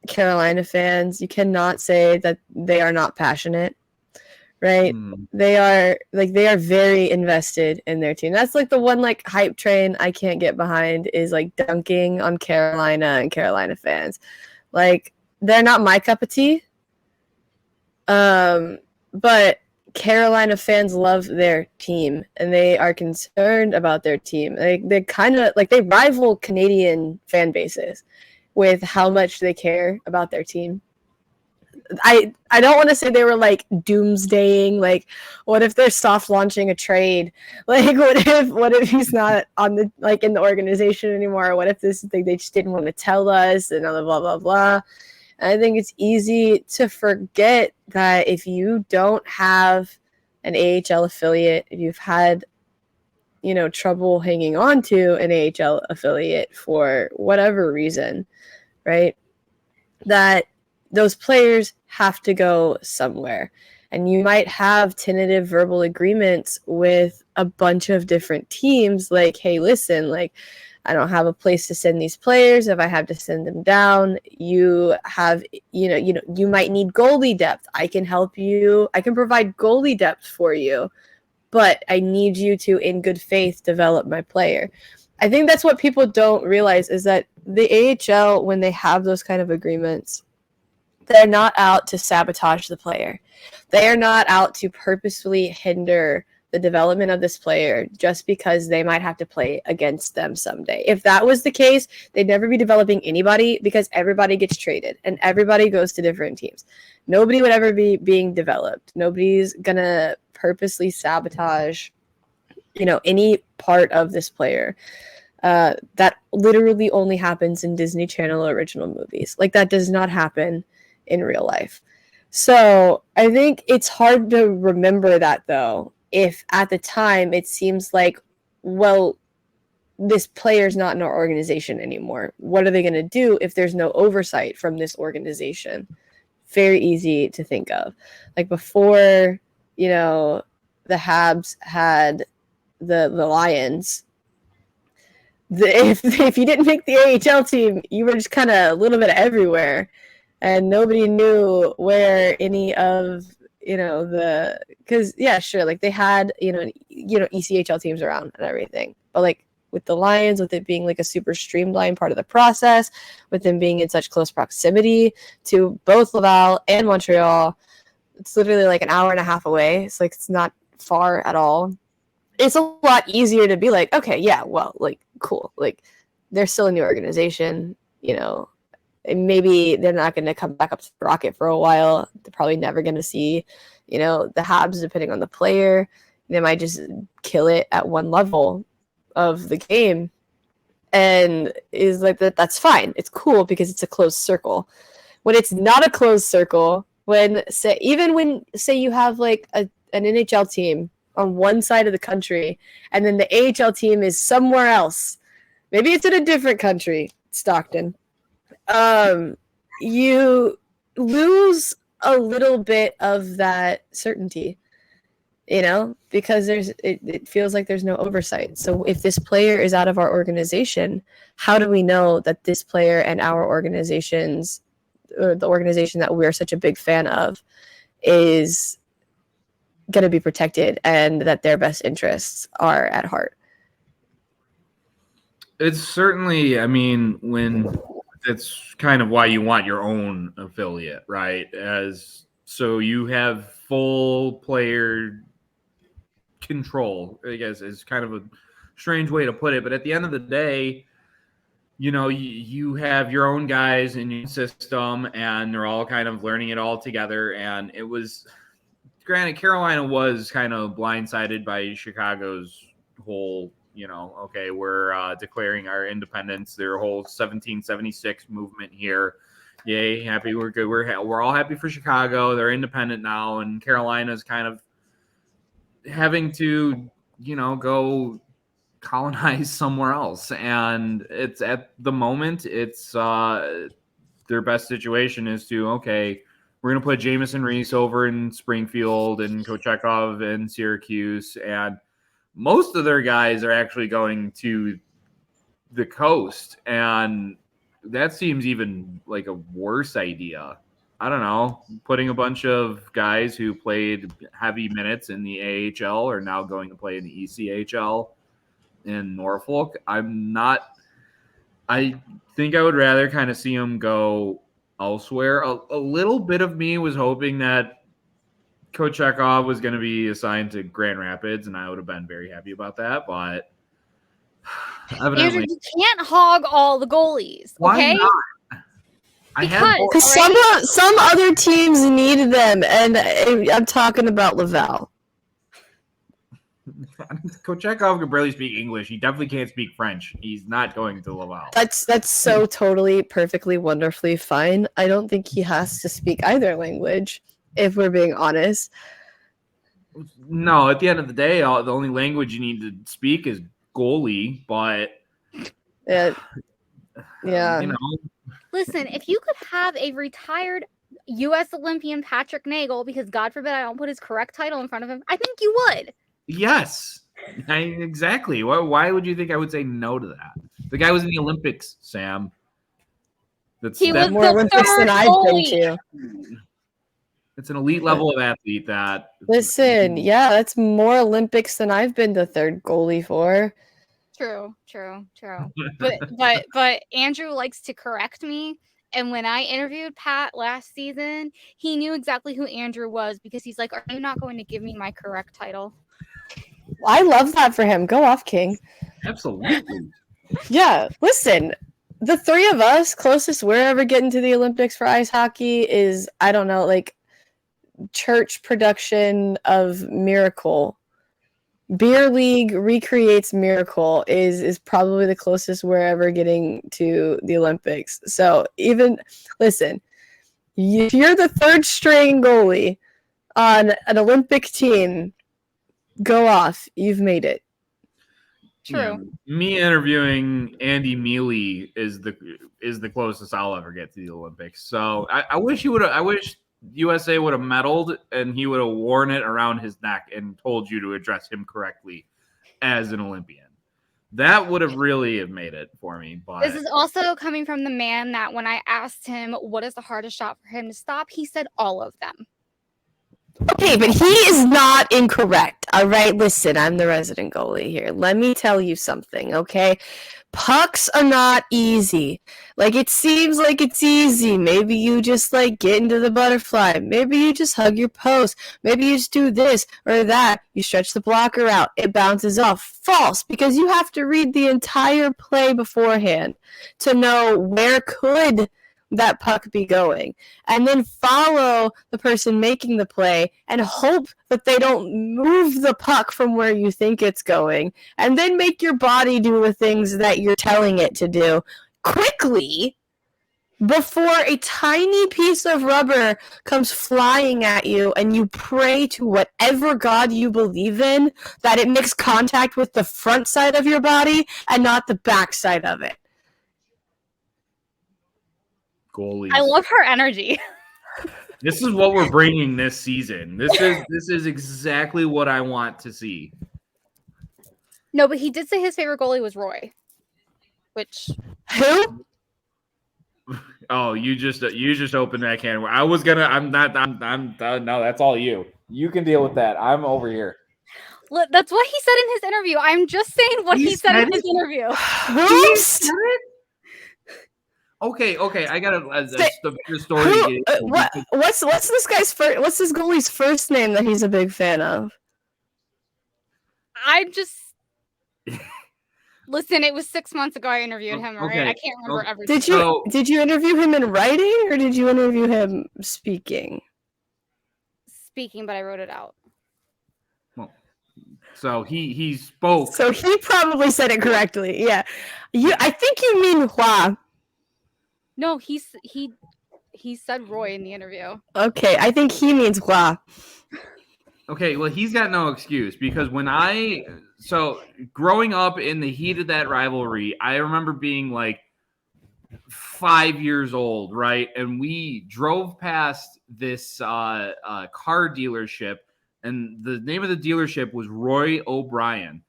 Carolina fans. You cannot say that they are not passionate, right? They are very invested in their team. That's like the one like hype train I can't get behind is like dunking on Carolina and Carolina fans. Like they're not my cup of tea. But Carolina fans love their team and they are concerned about their team. They kind of like they rival Canadian fan bases with how much they care about their team. I don't want to say they were like doomsdaying, like what if they're soft launching a trade? Like what if he's not on the like in the organization anymore? What if this thing they just didn't want to tell us and blah blah blah blah. I think it's easy to forget that if you don't have an AHL affiliate, if you've had, trouble hanging on to an AHL affiliate for whatever reason, right, that those players have to go somewhere. And you might have tentative verbal agreements with a bunch of different teams, like, hey, listen, like, I don't have a place to send these players. If I have to send them down, you have, you might need goalie depth. I can help you. I can provide goalie depth for you, but I need you to, in good faith, develop my player. I think that's what people don't realize is that the AHL, when they have those kind of agreements, they're not out to sabotage the player. They are not out to purposefully hinder the development of this player just because they might have to play against them someday. If that was the case, they'd never be developing anybody because everybody gets traded and everybody goes to different teams. Nobody would ever be being developed. Nobody's gonna purposely sabotage, any part of this player. That literally only happens in Disney Channel original movies. Like that does not happen in real life. So I think it's hard to remember that though, if at the time it seems like, well, this player's not in our organization anymore. What are they going to do if there's no oversight from this organization? Very easy to think of. Like before, the Habs had the Lions, if you didn't make the AHL team, you were just kind of a little bit everywhere. And nobody knew where any of, because, yeah, sure, like they had, ECHL teams around and everything. But like with the Lions, with it being like a super streamlined part of the process, with them being in such close proximity to both Laval and Montreal, it's literally like an hour and a half away. It's like, it's not far at all. It's a lot easier to be like, okay, yeah, well, like, cool. Like, they're still in the organization, maybe they're not going to come back up to the Rocket for a while. They're probably never going to see, the Habs, depending on the player. They might just kill it at one level of the game. And is like that's fine. It's cool because it's a closed circle. When it's not a closed circle, when you have like an NHL team on one side of the country and then the AHL team is somewhere else, maybe it's in a different country, Stockton, you lose a little bit of that certainty, because it feels like there's no oversight. So if this player is out of our organization, how do we know that this player and our organizations, or the organization that we're such a big fan of, is going to be protected and that their best interests are at heart? It's certainly, when it's kind of why you want your own affiliate, right? So you have full player control, I guess, is kind of a strange way to put it. But at the end of the day, you have your own guys in your system, and they're all kind of learning it all together. And it was, granted, Carolina was kind of blindsided by Chicago's whole, okay, we're declaring our independence, their whole 1776 movement here. Yay, happy, we're good. We're all happy for Chicago. They're independent now, and Carolina's kind of having to, go colonize somewhere else. And it's at the moment, it's their best situation is to, okay, we're going to put Jamison Reese over in Springfield and Kochetkov in Syracuse. And most of their guys are actually going to the coast. And that seems even like a worse idea. I don't know, putting a bunch of guys who played heavy minutes in the AHL are now going to play in the ECHL in Norfolk. I think I would rather kind of see them go elsewhere. A little bit of me was hoping that Kochetkov was going to be assigned to Grand Rapids, and I would have been very happy about that. But Andrew, you can't hog all the goalies. Okay? Why not? Because some other teams need them, and I'm talking about Laval. Kochetkov can barely speak English. He definitely can't speak French. He's not going to Laval. That's so totally, perfectly, wonderfully fine. I don't think he has to speak either language, if we're being honest. No, at the end of the day, the only language you need to speak is goalie, but... Yeah. Listen, if you could have a retired U.S. Olympian Patrick Nagel, because God forbid I don't put his correct title in front of him, I think you would. Yes, exactly. Why would you think I would say no to that? The guy was in the Olympics, Sam. He was more Olympics than I've been to. It's an elite level of athlete that... Listen, yeah, that's more Olympics than I've been the third goalie for. True. But Andrew likes to correct me. And when I interviewed Pat last season, he knew exactly who Andrew was, because he's like, are you not going to give me my correct title? I love that for him. Go off, King. Absolutely. Yeah, listen, the three of us closest we're ever getting to the Olympics for ice hockey is, I don't know, like church production of Miracle. Beer League recreates Miracle is probably the closest we're ever getting to the Olympics. So listen, if you're the third string goalie on an Olympic team, go off. You've made it. True. Yeah, me interviewing Andy Mealy is the closest I'll ever get to the Olympics. So I wish USA would have medaled, and he would have worn it around his neck and told you to address him correctly as an Olympian. That would have really made it for me. But this is also coming from the man that when I asked him what is the hardest shot for him to stop, he said all of them. Okay, but he is not incorrect. All right, listen, I'm the resident goalie here. Let me tell you something, okay? Pucks are not easy. Like, it seems like it's easy. Maybe you just, like, get into the butterfly. Maybe you just hug your post. Maybe you just do this or that. You stretch the blocker out. It bounces off. False, because you have to read the entire play beforehand to know where could that puck be going, and then follow the person making the play and hope that they don't move the puck from where you think it's going, and then make your body do the things that you're telling it to do quickly before a tiny piece of rubber comes flying at you, and you pray to whatever God you believe in that it makes contact with the front side of your body and not the back side of it. Goalies. I love her energy. This is what we're bringing this season. This is exactly what I want to see. No, but he did say his favorite goalie was Roy. Which Who? Oh, you just opened that can. I was gonna. I'm no. That's all you. You can deal with that. I'm over here. that's what he said in his interview. I'm just saying what he said in his interview. Okay. I gotta. The story. What's this guy's first? What's this goalie's first name that he's a big fan of? I'm just. Listen, it was 6 months ago I interviewed him, all right? I can't remember everything. Did you interview him in writing, or did you interview him speaking? Speaking, but I wrote it out. Well, so he spoke. So he probably said it correctly. Yeah. I think you mean Hua. No, he said Roy in the interview. Okay, I think he means Hua. Okay, well, he's got no excuse because growing up in the heat of that rivalry, I remember being like 5 years old, right? And we drove past this car dealership, and the name of the dealership was Roy O'Brien.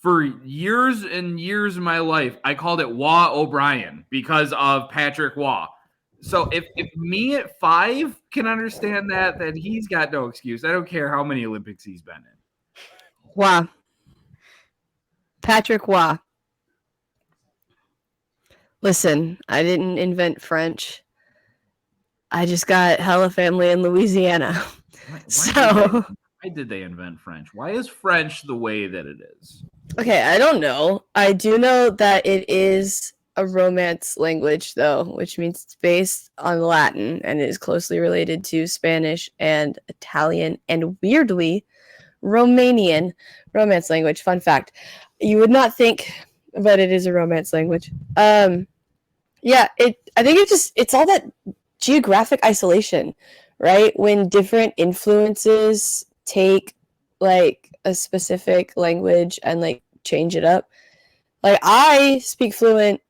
For years and years of my life, I called it Wah O'Brien because of Patrick Wah. So if me at 5 can understand that, then he's got no excuse. I don't care how many Olympics he's been in. Wah. Patrick Wah. Listen, I didn't invent French. I just got hella family in Louisiana. Why did they invent French? Why is French the way that it is? Okay, I don't know. I do know that it is a Romance language, though, which means it's based on Latin and is closely related to Spanish and Italian and, weirdly, Romanian Romance language. Fun fact. You would not think, but it is a Romance language. I think it's all that geographic isolation, right? When different influences take, like, a specific language and, like, change it up. Like, I speak fluent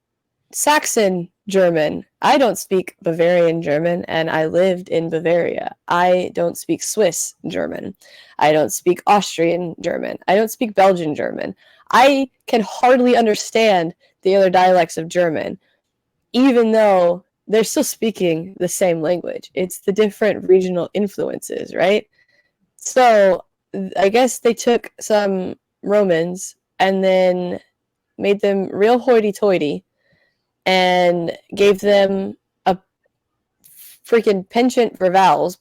Saxon German. I don't speak Bavarian German, and I lived in Bavaria. I don't speak Swiss German. I don't speak Austrian German. I don't speak Belgian German. I can hardly understand the other dialects of German, even though they're still speaking the same language. It's the different regional influences, right? So I guess they took some Romans and then made them real hoity-toity and gave them a freaking penchant for vowels,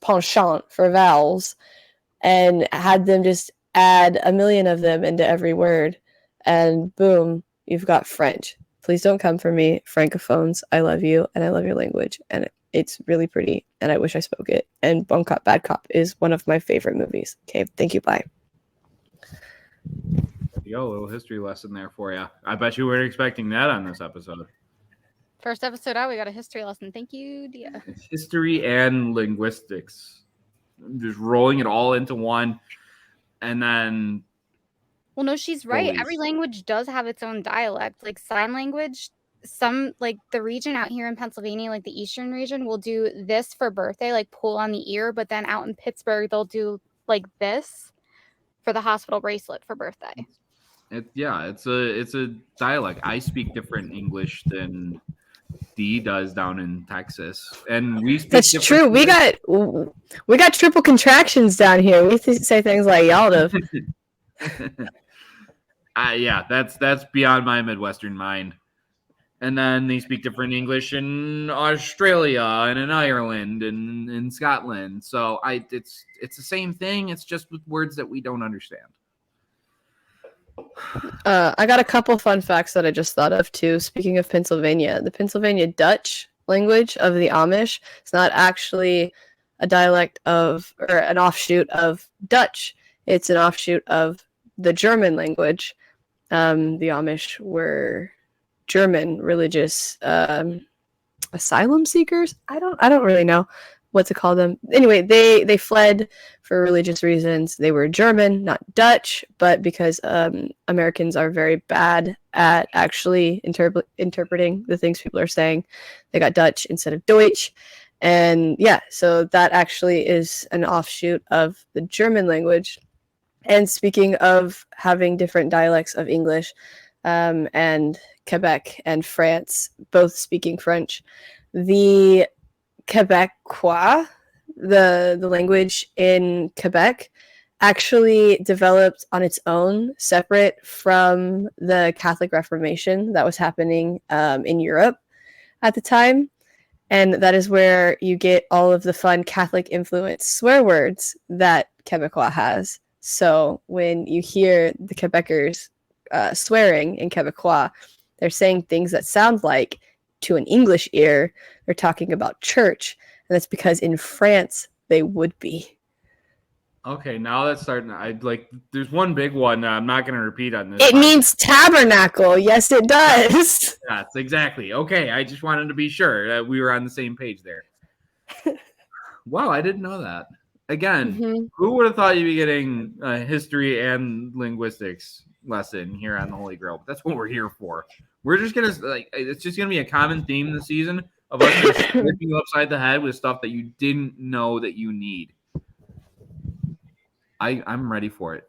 and had them just add a million of them into every word, and boom, you've got French. Please don't come for me, Francophones. I love you, and I love your language, and it's really pretty, and I wish I spoke it. And Bon Cop, Bad Cop is one of my favorite movies. Okay, thank you, bye. Yo, a little history lesson there for you. I bet you weren't expecting that on this episode. First episode out, we got a history lesson. Thank you, Dia. History and linguistics. Just rolling it all into one. And then... Well, no, she's right. Every language does have its own dialect. Like sign language, some, like the region out here in Pennsylvania, like the eastern region, will do this for birthday, like pull on the ear. But then out in Pittsburgh, they'll do like this for the hospital bracelet for birthday. It's a dialect. I speak different English than Dee does down in Texas, and we speak. That's true. We got triple contractions down here. We say things like y'all do. That's beyond my Midwestern mind. And then they speak different English in Australia and in Ireland and in Scotland. So it's the same thing. It's just with words that we don't understand. I got a couple fun facts that I just thought of too. Speaking of Pennsylvania, the Pennsylvania Dutch language of the Amish. It's not actually a dialect of, or an offshoot of Dutch. It's an offshoot of the German language. The Amish were German religious asylum seekers. I don't really know what to call them. Anyway, they fled for religious reasons. They were German, not Dutch, but because Americans are very bad at actually interpreting the things people are saying, they got Dutch instead of Deutsch. And yeah, so that actually is an offshoot of the German language. And speaking of having different dialects of English, and Quebec and France both speaking French, the Quebecois, the language in Quebec, actually developed on its own, separate from the Catholic Reformation that was happening in Europe at the time. And that is where you get all of the fun Catholic influence swear words that Quebecois has. So when you hear the Quebecers swearing in Quebecois, they're saying things that sound like, to an English ear, they're talking about church. And that's because in France, they would be. Okay, now that's starting. There's one big one. I'm not going to repeat on this. It means tabernacle. Yes, it does. Yes, exactly. Okay, I just wanted to be sure that we were on the same page there. Wow, I didn't know that. Again, who would have thought you'd be getting a history and linguistics lesson here on the Holy GrAHL? But that's what we're here for. We're just gonna it's just gonna be a common theme this season of us just flipping you upside the head with stuff that you didn't know that you need. I'm ready for it.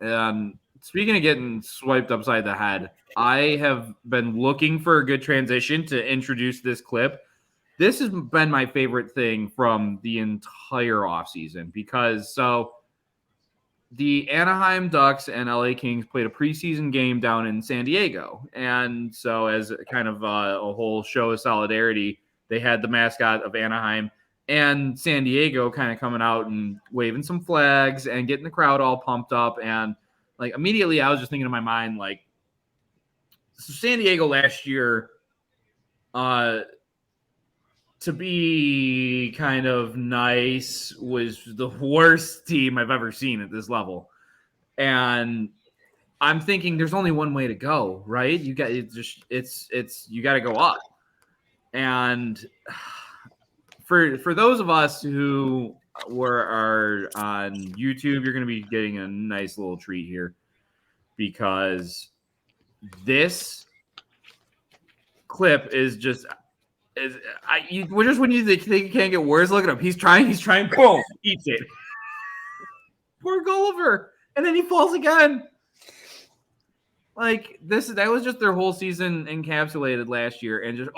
Speaking of getting swiped upside the head, I have been looking for a good transition to introduce this clip. This has been my favorite thing from the entire offseason because the Anaheim Ducks and LA Kings played a preseason game down in San Diego. And so as kind of a whole show of solidarity, they had the mascot of Anaheim and San Diego kind of coming out and waving some flags and getting the crowd all pumped up. And like immediately I was just thinking in my mind, like, so San Diego last year, to be kind of nice, was the worst team I've ever seen at this level. And I'm thinking there's only one way to go, right? You got you got to go up. And for those of us who are on YouTube, you're going to be getting a nice little treat here because this clip is just when you think you can't get words, look at him. He's trying, boom, eats it. Poor Gulliver. And then he falls again. Like that was just their whole season encapsulated last year, and just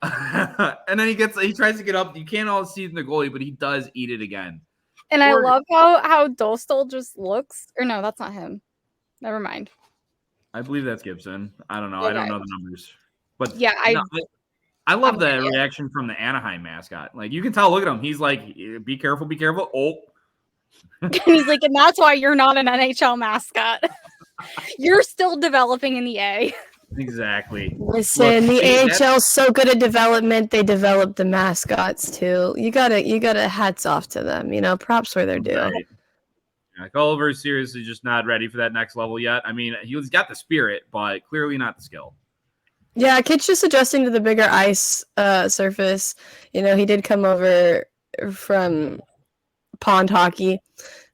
and then he tries to get up. You can't all see the goalie, but he does eat it again. And I love how Dostal just looks. Or no, that's not him. Never mind. I believe that's Gibson. I don't know. Okay. I don't know the numbers. But yeah, I love the reaction from the Anaheim mascot. Like you can tell, look at him. He's like, be careful, be careful. Oh. He's like, and that's why you're not an NHL mascot. You're still developing in the A. Exactly. Listen, the AHL's so good at development, they develop the mascots too. You gotta hats off to them, props where they're due. Right. Yeah, Gulliver's seriously just not ready for that next level yet. I mean, he's got the spirit, but clearly not the skill. Yeah, Kid's just adjusting to the bigger ice surface. He did come over from pond hockey,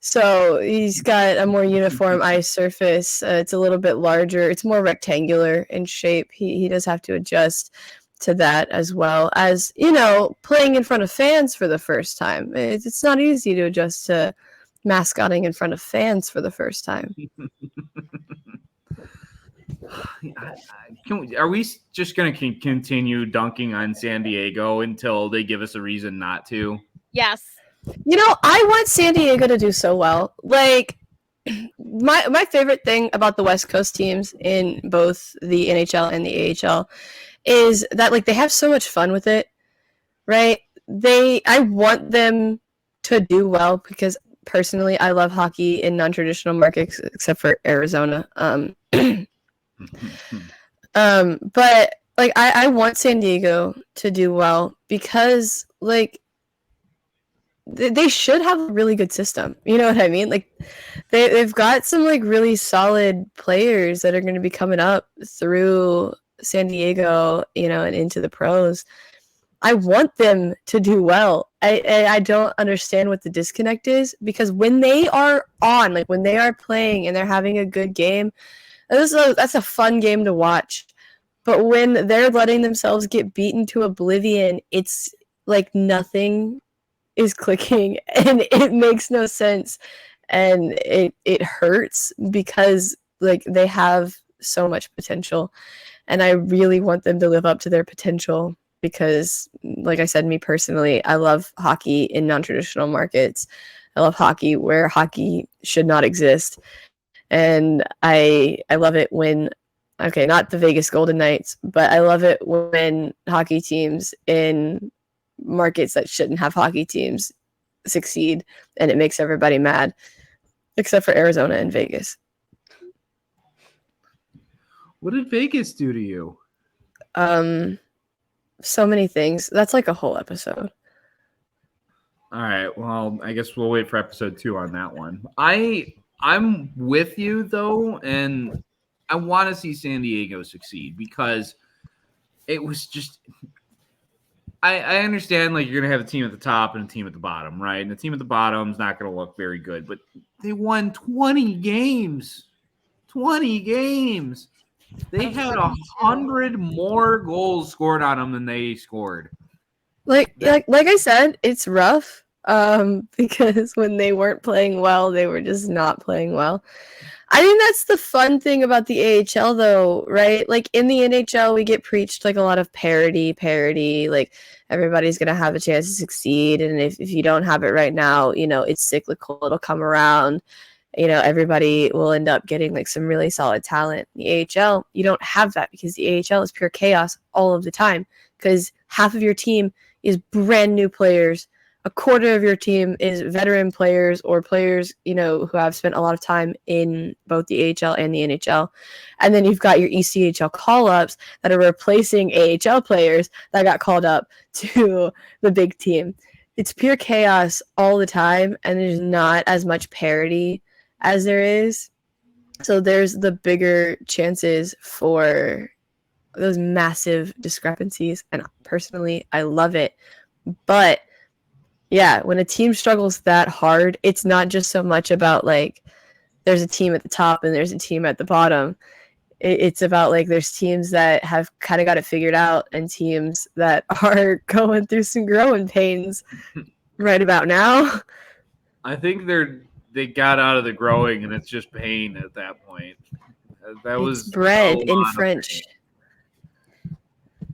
so he's got a more uniform ice surface. It's a little bit larger. It's more rectangular in shape. He does have to adjust to that, as well as, playing in front of fans for the first time. It's not easy to adjust to mascotting in front of fans for the first time. Are we just going to continue dunking on San Diego until they give us a reason not to? Yes. I want San Diego to do so well. Like, my favorite thing about the West Coast teams in both the NHL and the AHL is that, like, they have so much fun with it, right? I want them to do well because, personally, I love hockey in non-traditional markets, except for Arizona. But like I want San Diego to do well because like they should have a really good system. You know what I mean? Like they've got some like really solid players that are going to be coming up through San Diego, you know, and into the pros. I want them to do well. I don't understand what the disconnect is, because when they are on, like when they are playing and they're having a good game, that's a fun game to watch. But when they're letting themselves get beaten to oblivion, it's like nothing is clicking and it makes no sense, and it hurts because like they have so much potential, and I really want them to live up to their potential because, like I said, me personally, I love hockey in non-traditional markets. I love hockey where hockey should not exist, and I love it when, okay, not the Vegas Golden Knights, but I love it when hockey teams in markets that shouldn't have hockey teams succeed, and it makes everybody mad, except for Arizona and Vegas. What did Vegas do to you? So many things. That's like a whole episode. All right. Well, I guess we'll wait for episode 2 on that one. I'm with you though, and I want to see San Diego succeed because it was just. I understand like you're gonna have a team at the top and a team at the bottom, right? And the team at the bottom is not gonna look very good, but they won 20 games. 20 games. They had 100 more goals scored on them than they scored. Like I said, it's rough. Because when they weren't playing well, they were just not playing well. I think that's the fun thing about the AHL though, right? Like in the NHL, we get preached like a lot of parity, like everybody's going to have a chance to succeed. And if you don't have it right now, you know, it's cyclical, it'll come around. You know, everybody will end up getting like some really solid talent. In the AHL, you don't have that because the AHL is pure chaos all of the time because half of your team is brand new players. A quarter of your team is veteran players or players, you know, who have spent a lot of time in both the AHL and the NHL. And then you've got your ECHL call-ups that are replacing AHL players that got called up to the big team. It's pure chaos all the time, and there's not as much parity as there is. So there's the bigger chances for those massive discrepancies. And personally, I love it. But yeah, when a team struggles that hard, it's not just so much about like there's a team at the top and there's a team at the bottom. It's about like there's teams that have kind of got it figured out and teams that are going through some growing pains right about now. I think they got out of the growing and it's just pain at that point. That was bread in French.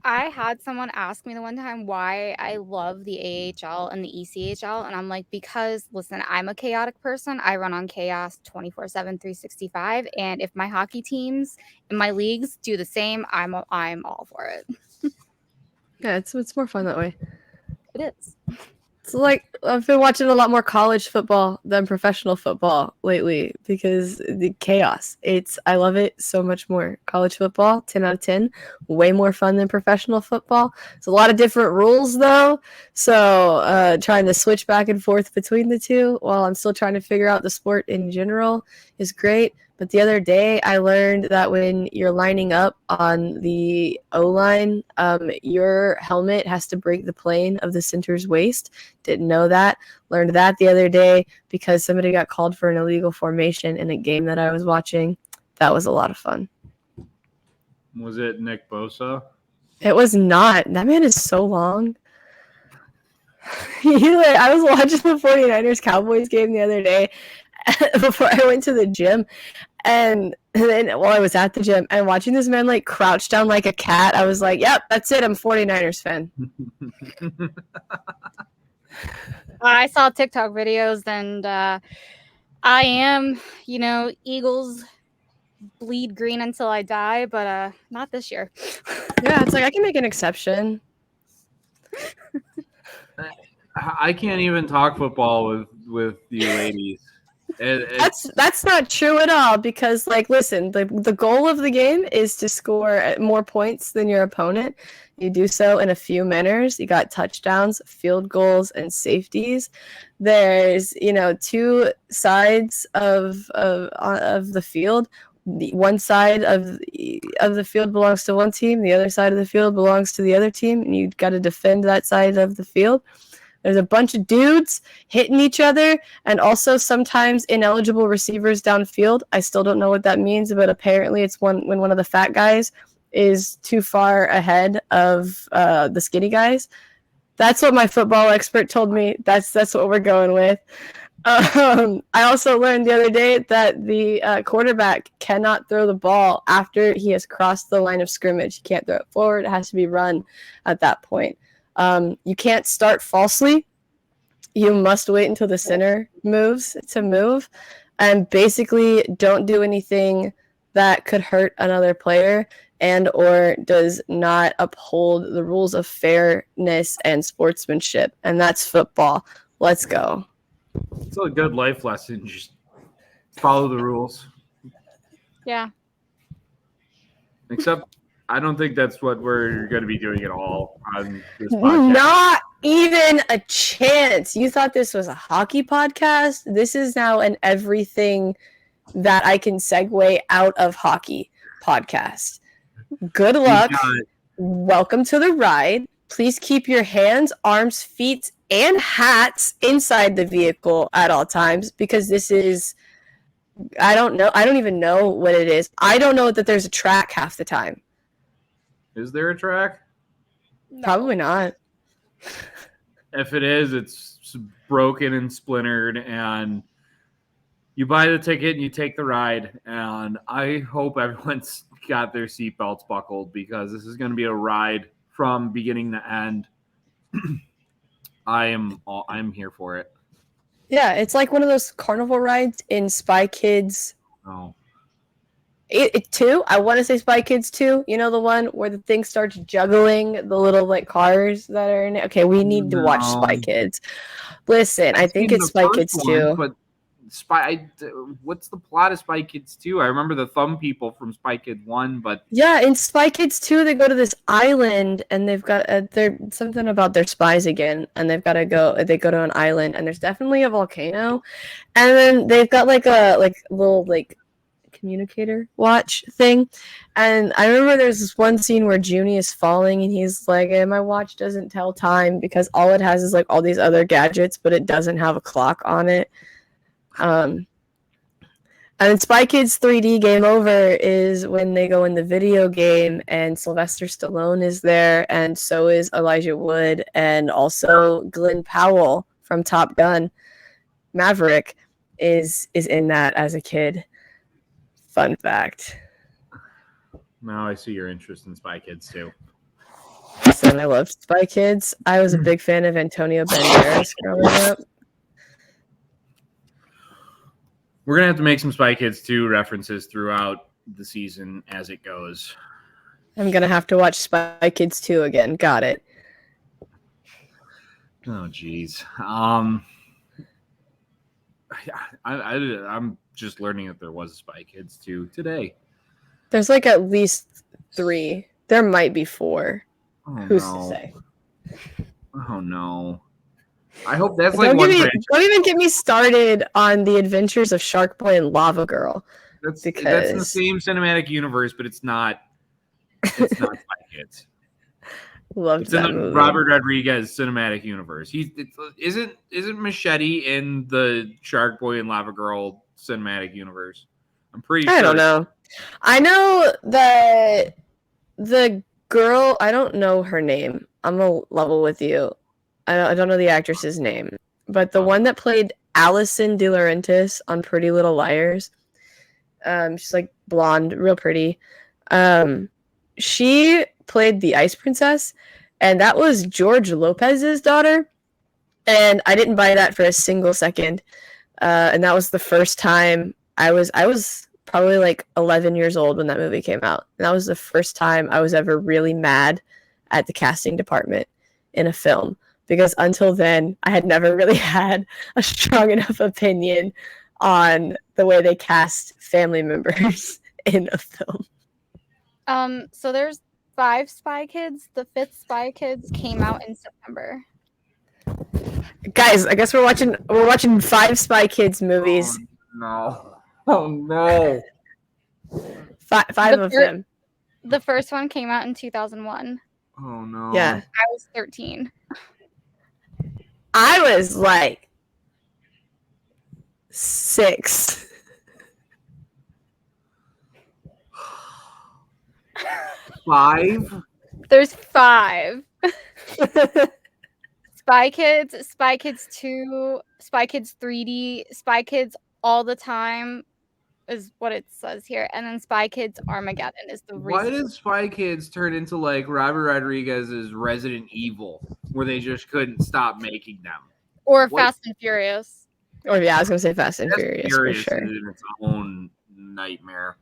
I had someone ask me the one time why I love the AHL and the ECHL, and I'm like, because listen, I'm a chaotic person. I run on chaos 24/7, 365, and if my hockey teams in my leagues do the same, I'm all for it. Yeah, it's more fun that way. It is. It's like I've been watching a lot more college football than professional football lately because the chaos. I love it so much more. College football, 10 out of 10, way more fun than professional football. It's a lot of different rules though. So trying to switch back and forth between the two while I'm still trying to figure out the sport in general is great. But the other day, I learned that when you're lining up on the O-line, your helmet has to break the plane of the center's waist. Didn't know that. Learned that the other day because somebody got called for an illegal formation in a game that I was watching. That was a lot of fun. Was it Nick Bosa? It was not. That man is so long. I was watching the 49ers Cowboys game the other day before I went to the gym. And then while I was at the gym and watching this man like crouch down like a cat, I was like, yep, that's it. I'm a 49ers fan. I saw TikTok videos and I am, Eagles bleed green until I die, but not this year. Yeah, it's like I can make an exception. I can't even talk football with you ladies. That's not true at all, because like, listen, the goal of the game is to score more points than your opponent. You do so in a few manners. You got touchdowns, field goals, and safeties. There's two sides of the field. One side of the field belongs to one team, the other side of the field belongs to the other team, and you got to defend that side of the field. There's a bunch of dudes hitting each other, and also sometimes ineligible receivers downfield. I still don't know what that means, but apparently it's when one of the fat guys is too far ahead of the skinny guys. That's what my football expert told me. That's what we're going with. I also learned the other day that the quarterback cannot throw the ball after he has crossed the line of scrimmage. He can't throw it forward. It has to be run at that point. You can't start falsely. You must wait until the center moves to move, and basically don't do anything that could hurt another player and or does not uphold the rules of fairness and sportsmanship. And that's football. Let's go. It's a good life lesson. Just follow the rules. Yeah. Except I don't think that's what we're going to be doing at all on this podcast. Not even a chance. You thought this was a hockey podcast? This is now an everything that I can segue out of hockey podcast. Good luck. Welcome to the ride. Please keep your hands, arms, feet, and hats inside the vehicle at all times, because this is, I don't know. I don't even know what it is. I don't know that there's a track half the time. Is there a track? No. Probably not. If it is, it's broken and splintered, and you buy the ticket and you take the ride. And I hope everyone's got their seatbelts buckled, because this is going to be a ride from beginning to end. I'm here for it. Yeah, it's like one of those carnival rides in Spy Kids. Oh. It 2. I want to say Spy Kids 2. You know, the one where the thing starts juggling the little like cars that are in it. Okay, we need to watch Spy Kids. Listen, I think it's Spy Kids 2. But what's the plot of Spy Kids 2? I remember the thumb people from Spy Kids 1, but yeah, in Spy Kids 2, they go to this island and they've got they're something about their spies again, and they go to an island, and there's definitely a volcano, and then they've got like a little communicator watch thing. And I remember there's this one scene where Junie is falling, and he's like, hey, my watch doesn't tell time, because all it has is like all these other gadgets, but it doesn't have a clock on it. And in Spy Kids 3D Game Over is when they go in the video game, and Sylvester Stallone is there, and so is Elijah Wood, and also Glenn Powell from Top Gun Maverick is in that as a kid. Fun fact. Now I see your interest in Spy Kids too. Listen, I loved Spy Kids. I was a big fan of Antonio Banderas growing up. We're going to have to make some Spy Kids 2 references throughout the season as it goes. I'm going to have to watch Spy Kids 2 again. Got it. Oh, geez. I'm just learning that there was a Spy Kids 2 today. There's like at least 3. There might be 4. Oh, Who's no. to say? Oh, no. I hope that's like one franchise. Don't even get me started on the adventures of Shark Boy and Lava Girl. That's in the same cinematic universe, but it's not Spy Kids. Loved that in the movie. Robert Rodriguez cinematic universe. Isn't Machete in the Shark Boy and Lava Girl cinematic universe? I'm pretty sure. I don't know. I know that the girl, I don't know her name. I'm gonna level with you. I don't know the actress's name, but the one that played Allison De Laurentiis on Pretty Little Liars, she's like blonde, real pretty. She played the Ice Princess, and that was George Lopez's daughter. And I didn't buy that for a single second. And that was the first time I was probably like 11 years old when that movie came out. And that was the first time I was ever really mad at the casting department in a film. Because until then, I had never really had a strong enough opinion on the way they cast family members in a film. So there's 5 Spy Kids. The 5th Spy Kids came out in September. Guys, I guess we're watching 5 Spy Kids movies. Oh no. Five of them. The first one came out in 2001. Oh no. Yeah. I was 13. I was like 6. Five? There's 5. Spy Kids, Spy Kids 2, Spy Kids 3D, Spy Kids All the Time is what it says here, and then Spy Kids Armageddon is the Why recent. did Spy Kids turn into like Robert Rodriguez's Resident Evil, where they just couldn't stop making them? Or Fast and Furious. Or yeah, I was gonna say Fast and Fast Furious Furious for sure. is in its own nightmare.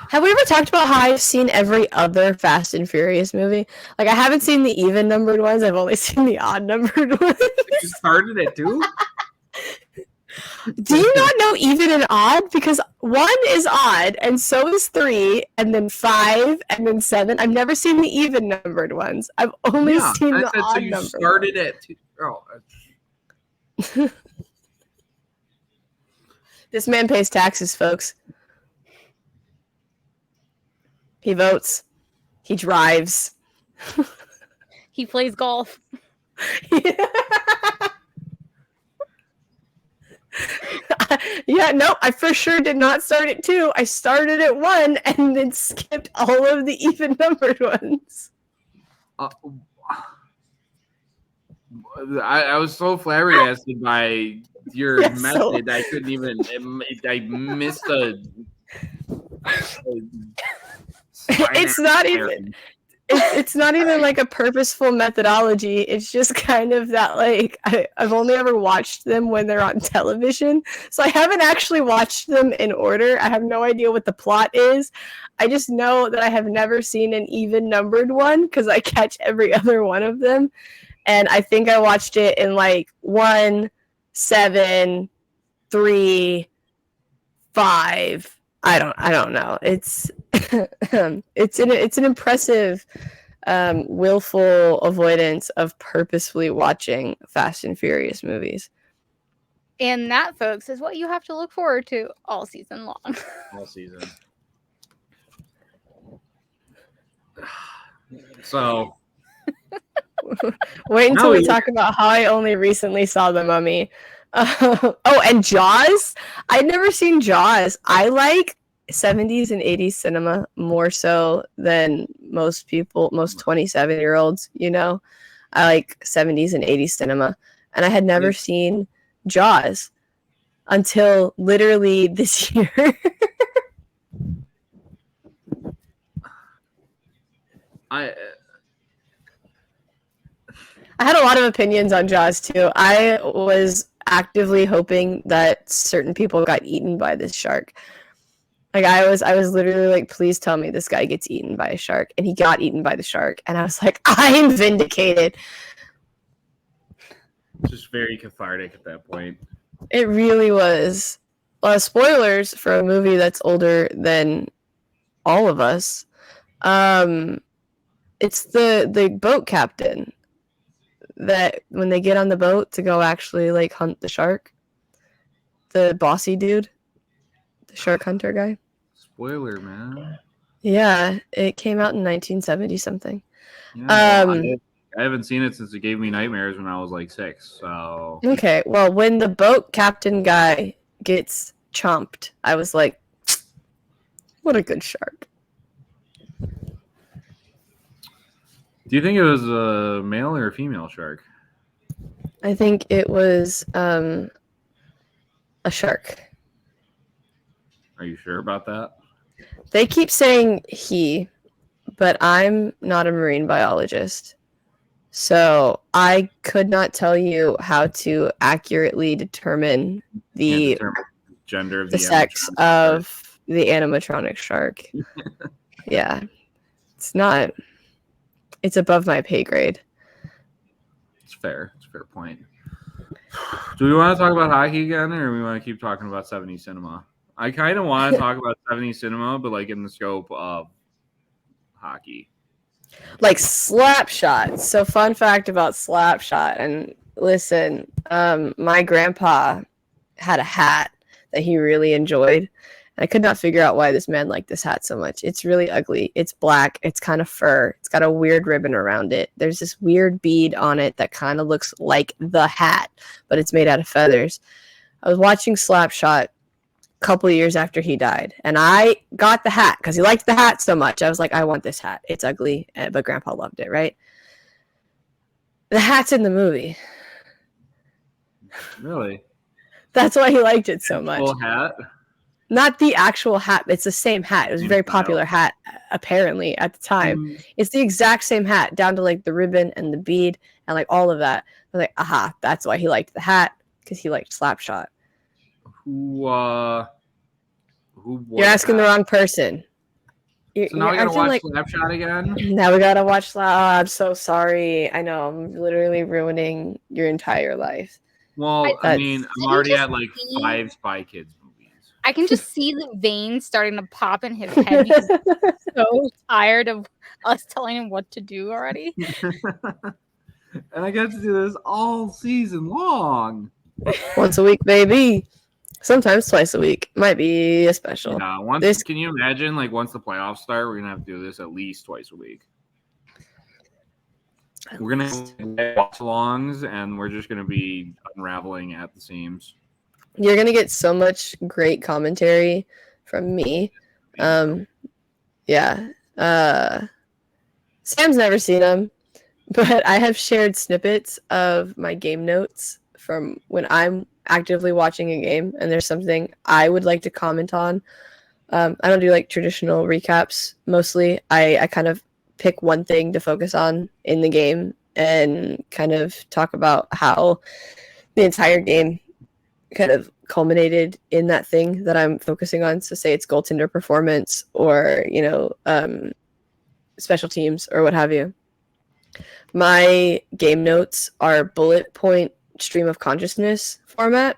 Have we ever talked about how I've seen every other Fast and Furious movie? Like, I haven't seen the even numbered ones. I've only seen the odd numbered ones. You started it too? Do you not know even and odd? Because 1 is odd, and so is 3, and then 5, and then 7. I've never seen the even numbered ones. I've only seen the odd so you numbered started ones. at 2. Oh. This man pays taxes, folks. He votes. He drives. He plays golf. Yeah, no, I for sure did not start at 2. I started at 1 and then skipped all of the even numbered ones. I was so flabbergasted by your Yeah, method. I couldn't even. I missed a It's not even. It's not even like a purposeful methodology. It's just kind of that, like, I've only ever watched them when they're on television. So I haven't actually watched them in order. I have no idea what the plot is. I just know that I have never seen an even numbered one because I catch every other one of them. And I think I watched it in like 1, 7, 3, 5. I don't know. It's it's an impressive willful avoidance of purposefully watching Fast and Furious movies. And that, folks, is what you have to look forward to all season long. All season. So wait until we talk about how I only recently saw The Mummy. Oh, and Jaws? I'd never seen Jaws. I like 70s and 80s cinema more so than most 27-year-olds, you know? I like 70s and 80s cinema. And I had never seen Jaws until literally this year. I had a lot of opinions on Jaws too. I was actively hoping that certain people got eaten by this shark. Like I was literally like, please tell me this guy gets eaten by a shark, and he got eaten by the shark, and I was like, I'm vindicated. Just very cathartic at that point. It really was. Spoilers for a movie that's older than all of us. It's the boat captain that when they get on the boat to go actually like hunt the shark, the bossy dude, the shark hunter guy. Spoiler, man. Yeah, it came out in 1970 something. Yeah, I haven't seen it since it gave me nightmares when I was like 6. So okay, well, when the boat captain guy gets chomped, I was like, what a good shark. Do you think it was a male or a female shark? I think it was a shark. Are you sure about that? They keep saying he, but I'm not a marine biologist. So I could not tell you how to accurately determine the gender of the sex of the animatronic shark. Yeah. It's above my pay grade. It's fair. It's a fair point. Do we want to talk about hockey again, or we want to keep talking about 70 cinema? I kind of want to talk about 70 cinema, but like in the scope of hockey. Like Slapshot. So fun fact about Slapshot. And listen, my grandpa had a hat that he really enjoyed. I could not figure out why this man liked this hat so much. It's really ugly. It's black. It's kind of fur. It's got a weird ribbon around it. There's this weird bead on it that kind of looks like the hat, but it's made out of feathers. I was watching Slapshot a couple of years after he died, and I got the hat because he liked the hat so much. I was like, I want this hat. It's ugly, but Grandpa loved it, right? The hat's in the movie. Really? That's why he liked it so much. Full hat? Not the actual hat. It's the same hat. It was a very popular hat, apparently, at the time. It's the exact same hat, down to like the ribbon and the bead and like all of that. I was like, aha, that's why he liked the hat, because he liked Slapshot. Who You're asking the wrong person. So now we gotta watch Slapshot again? Now we gotta watch Slapshot. I'm so sorry. I know, I'm literally ruining your entire life. Well, I mean, I'm already at like 5 Spy Kids movies. I can just see the veins starting to pop in his head because he's so tired of us telling him what to do already. And I get to do this all season long. Once a week, baby. Sometimes twice a week. Might be a special. Yeah, can you imagine, like, once the playoffs start, we're going to have to do this at least twice a week. We're going to have watch-alongs, and we're just going to be unraveling at the seams. You're going to get so much great commentary from me. Yeah. Sam's never seen them, but I have shared snippets of my game notes from when I'm actively watching a game and there's something I would like to comment on. I don't do like traditional recaps. Mostly I kind of pick one thing to focus on in the game and kind of talk about how the entire game kind of culminated in that thing that I'm focusing on. So say it's goaltender performance or, special teams or what have you. My game notes are bullet point stream of consciousness format,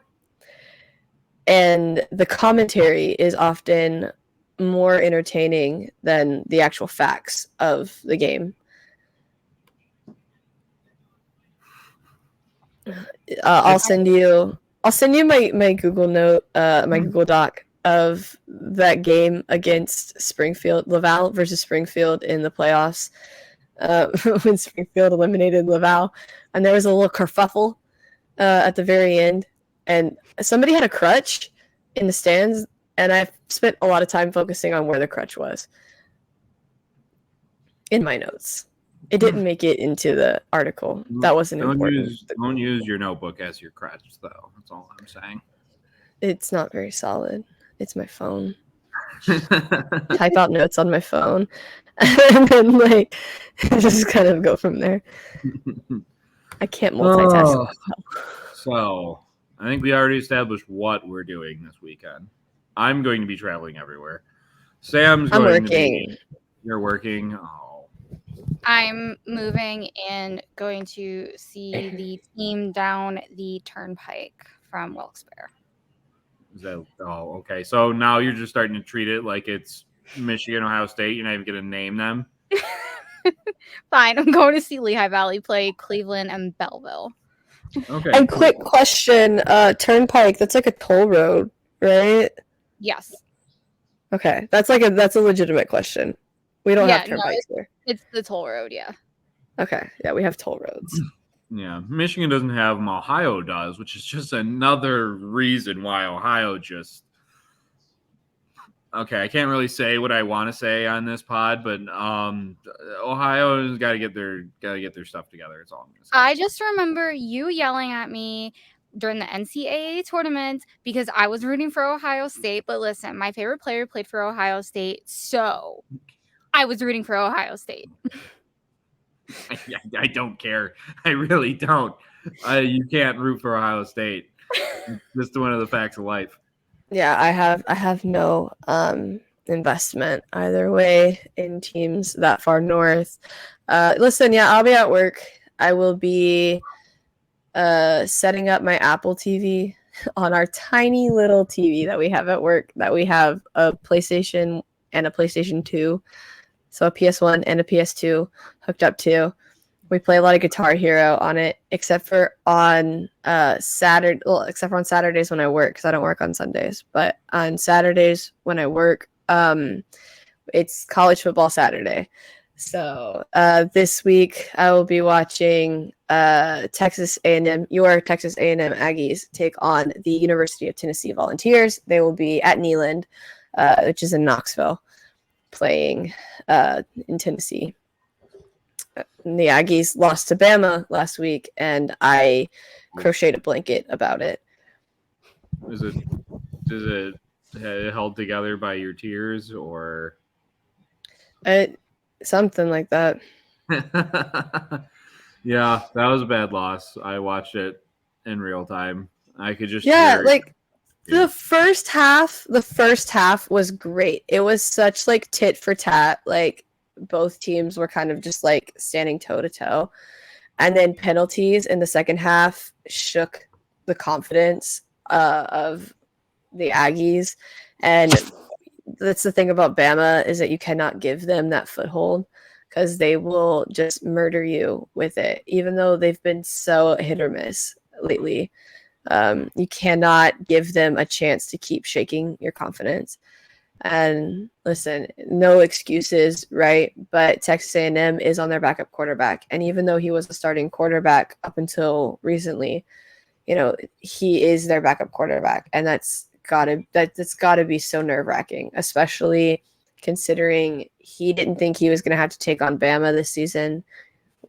and the commentary is often more entertaining than the actual facts of the game. I'll send you my Google Note, my Google Doc of that game against Springfield, Laval versus Springfield in the playoffs, when Springfield eliminated Laval, and there was a little kerfuffle at the very end, and somebody had a crutch in the stands, and I spent a lot of time focusing on where the crutch was in my notes. It didn't make it into the article. That wasn't important. Don't use your notebook as your crutch, though. That's all I'm saying. It's not very solid. It's my phone. Type out notes on my phone, and then just kind of go from there. I can't multitask. So, I think we already established what we're doing this weekend. I'm going to be traveling everywhere. Sam's going to be... You're working? Oh. I'm moving and going to see the team down the turnpike from Wilkes-Barre. Okay. So now you're just starting to treat it like it's Michigan, Ohio State. You're not even going to name them? Fine. I'm going to see Lehigh Valley play Cleveland and Belleville. Okay. And quick question, turnpike, that's like a toll road, right? Yes. Okay. That's a legitimate question. We don't have turnpikes here. It's the toll road, yeah. Okay. Yeah, we have toll roads. Yeah, Michigan doesn't have them. Ohio does, which is just another reason why Ohio just... Okay, I can't really say what I want to say on this pod, but Ohio's got to get their stuff together. It's all I'm gonna say. I just remember you yelling at me during the NCAA tournament because I was rooting for Ohio State. But listen, my favorite player played for Ohio State, so I was rooting for Ohio State. I don't care. I really don't. You can't root for Ohio State. It's just one of the facts of life. Yeah, I have no investment either way in teams that far north. Listen, yeah, I'll be at work. I will be setting up my Apple TV on our tiny little TV that we have at work, that we have a PlayStation and a PlayStation 2. So a PS1 and a PS2 hooked up to. We play a lot of Guitar Hero on it, except for on Saturday. Well, except for on Saturdays when I work, because I don't work on Sundays. But on Saturdays when I work, it's college football Saturday. So this week I will be watching Texas A&M, your Texas A&M Aggies take on the University of Tennessee Volunteers. They will be at Neyland, which is in Knoxville, playing in Tennessee. The Aggies lost to Bama last week, and I crocheted a blanket about it. Is it held together by your tears, or something like that? Yeah, that was a bad loss. I watched it in real time. I could just the first half was great. It was such like tit for tat. Like both teams were kind of just like standing toe to toe, and then penalties in the second half shook the confidence of the Aggies. And that's the thing about Bama, is that you cannot give them that foothold, because they will just murder you with it, even though they've been so hit or miss lately. You cannot give them a chance to keep shaking your confidence. And listen, no excuses, right? But Texas A&M is on their backup quarterback, and even though he was a starting quarterback up until recently, he is their backup quarterback, and that's gotta be so nerve-wracking, especially considering he didn't think he was going to have to take on Bama this season.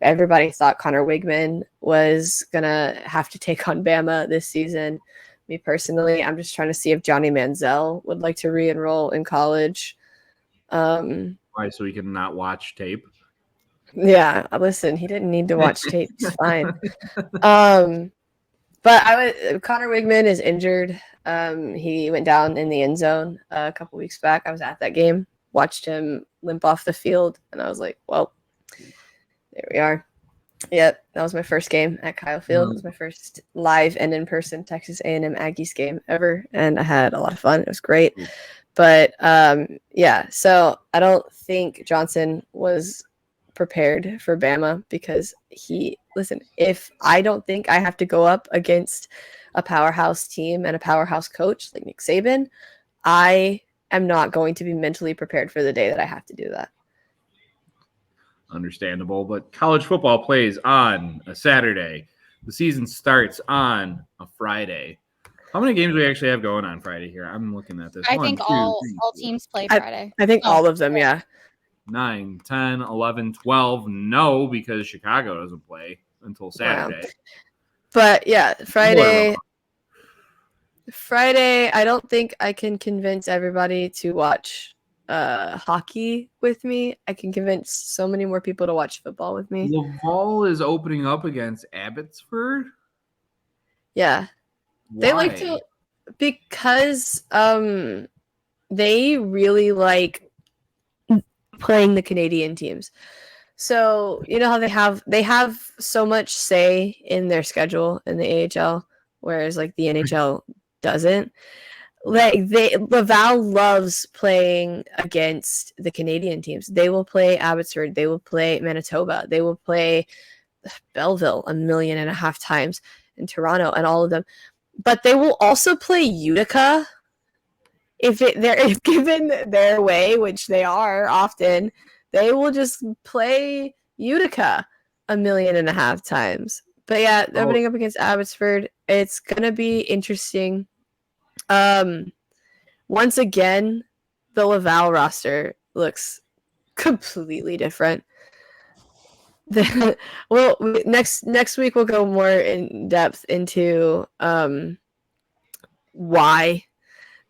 Everybody thought Connor Wigman was going to have to take on Bama this season. Me personally, I'm just trying to see if Johnny Manziel would like to re-enroll in college. Why, so he can not watch tape? Yeah, listen, he didn't need to watch tape. It's fine. But Connor Wigman is injured. He went down in the end zone a couple weeks back. I was at that game, watched him limp off the field, and I was like, well, there we are. Yep, that was my first game at Kyle Field. It was my first live and in-person Texas A&M Aggies game ever, and I had a lot of fun. It was great. But, so I don't think Johnson was prepared for Bama, because if I don't think I have to go up against a powerhouse team and a powerhouse coach like Nick Saban, I am not going to be mentally prepared for the day that I have to do that. Understandable, but college football plays on a Saturday. The season starts on a Friday. How many games do we actually have going on Friday here? I'm looking at this. I think all teams play Friday. I think all of them, yeah. 9, 10, 11, 12. No, because Chicago doesn't play until Saturday. Wow. But yeah, Friday, I don't think I can convince everybody to watch hockey with me. I can convince so many more people to watch football with me. Laval is opening up against Abbotsford. Yeah. Why? They like to, because they really like playing the Canadian teams. So you know how they have so much say in their schedule in the AHL, whereas like the NHL doesn't. Like Laval loves playing against the Canadian teams. They will play Abbotsford, they will play Manitoba, they will play Belleville 1.5 million times, in Toronto, and all of them. But they will also play Utica if given their way, which they are often. They will just play Utica 1.5 million times. But yeah, opening up against Abbotsford, it's gonna be interesting. Once again, the Laval roster looks completely different. Next week we'll go more in depth into why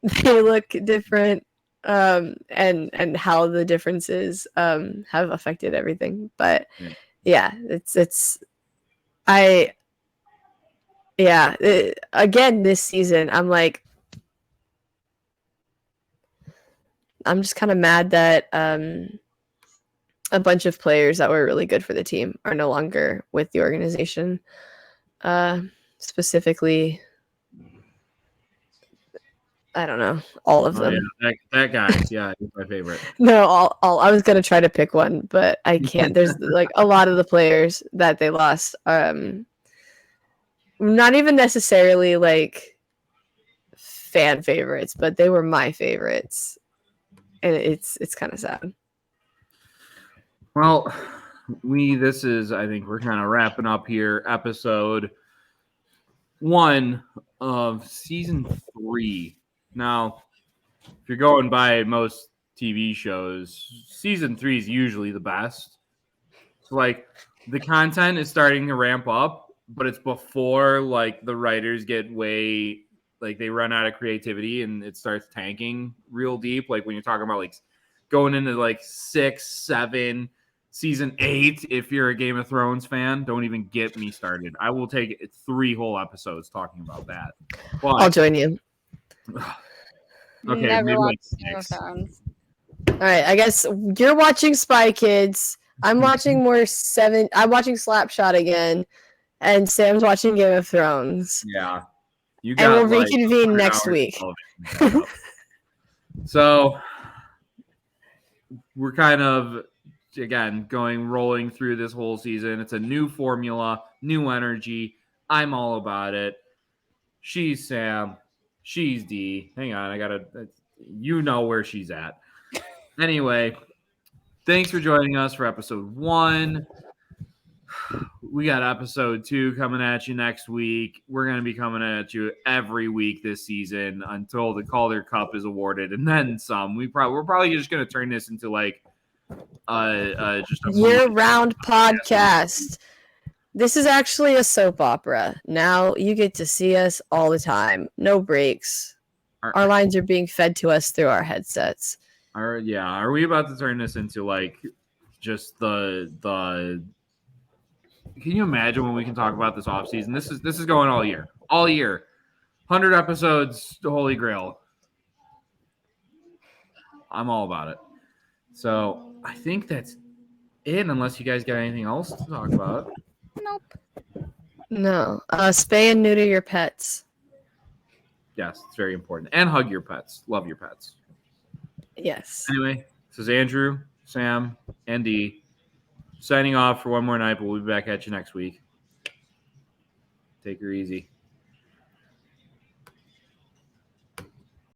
they look different, and how the differences have affected everything. But yeah, again this season I'm just kind of mad that a bunch of players that were really good for the team are no longer with the organization. Specifically, I don't know, all of them. Yeah. That guy, yeah, he's my favorite. No, all. I was gonna try to pick one, but I can't. There's like a lot of the players that they lost. Not even necessarily like fan favorites, but they were my favorites, and it's kind of sad. Well, I think we're kind of wrapping up here, episode 1 of season 3. Now, if you're going by most TV shows, season 3 is usually the best. So, like, the content is starting to ramp up, but it's before, like, the writers get way, like, they run out of creativity and it starts tanking real deep. Like, when you're talking about, like, going into, like, 6, 7, season 8, if you're a Game of Thrones fan, don't even get me started. I will take 3 whole episodes talking about that. But, I'll join you. Okay, Never maybe like watched Game of 6. Thrones. All right, I guess you're watching Spy Kids. I'm watching I'm watching Slapshot again, and Sam's watching Game of Thrones. Yeah, you And we'll like, reconvene 100 next hours week. of television. So we're kind of, again, rolling through this whole season. It's a new formula, new energy. I'm all about it. She's Sam. She's D. Hang on, you know where she's at. Anyway, thanks for joining us for episode 1. We got episode 2 coming at you next week. We're going to be coming at you every week this season until the Calder Cup is awarded, and then some. We're probably just going to turn this into like just a year-round podcast. This is actually a soap opera. Now you get to see us all the time. No breaks. Our lines are being fed to us through our headsets. Are we about to turn this into like just the can you imagine when we can talk about this offseason? This is going all year. 100 episodes, Holy Grail. I'm all about it. So I think that's it, unless you guys got anything else to talk about. Nope. No. Spay and neuter your pets. Yes, it's very important. And hug your pets. Love your pets. Yes. Anyway, this is Andrew, Sam, and Dee signing off for one more night, but we'll be back at you next week. Take her easy.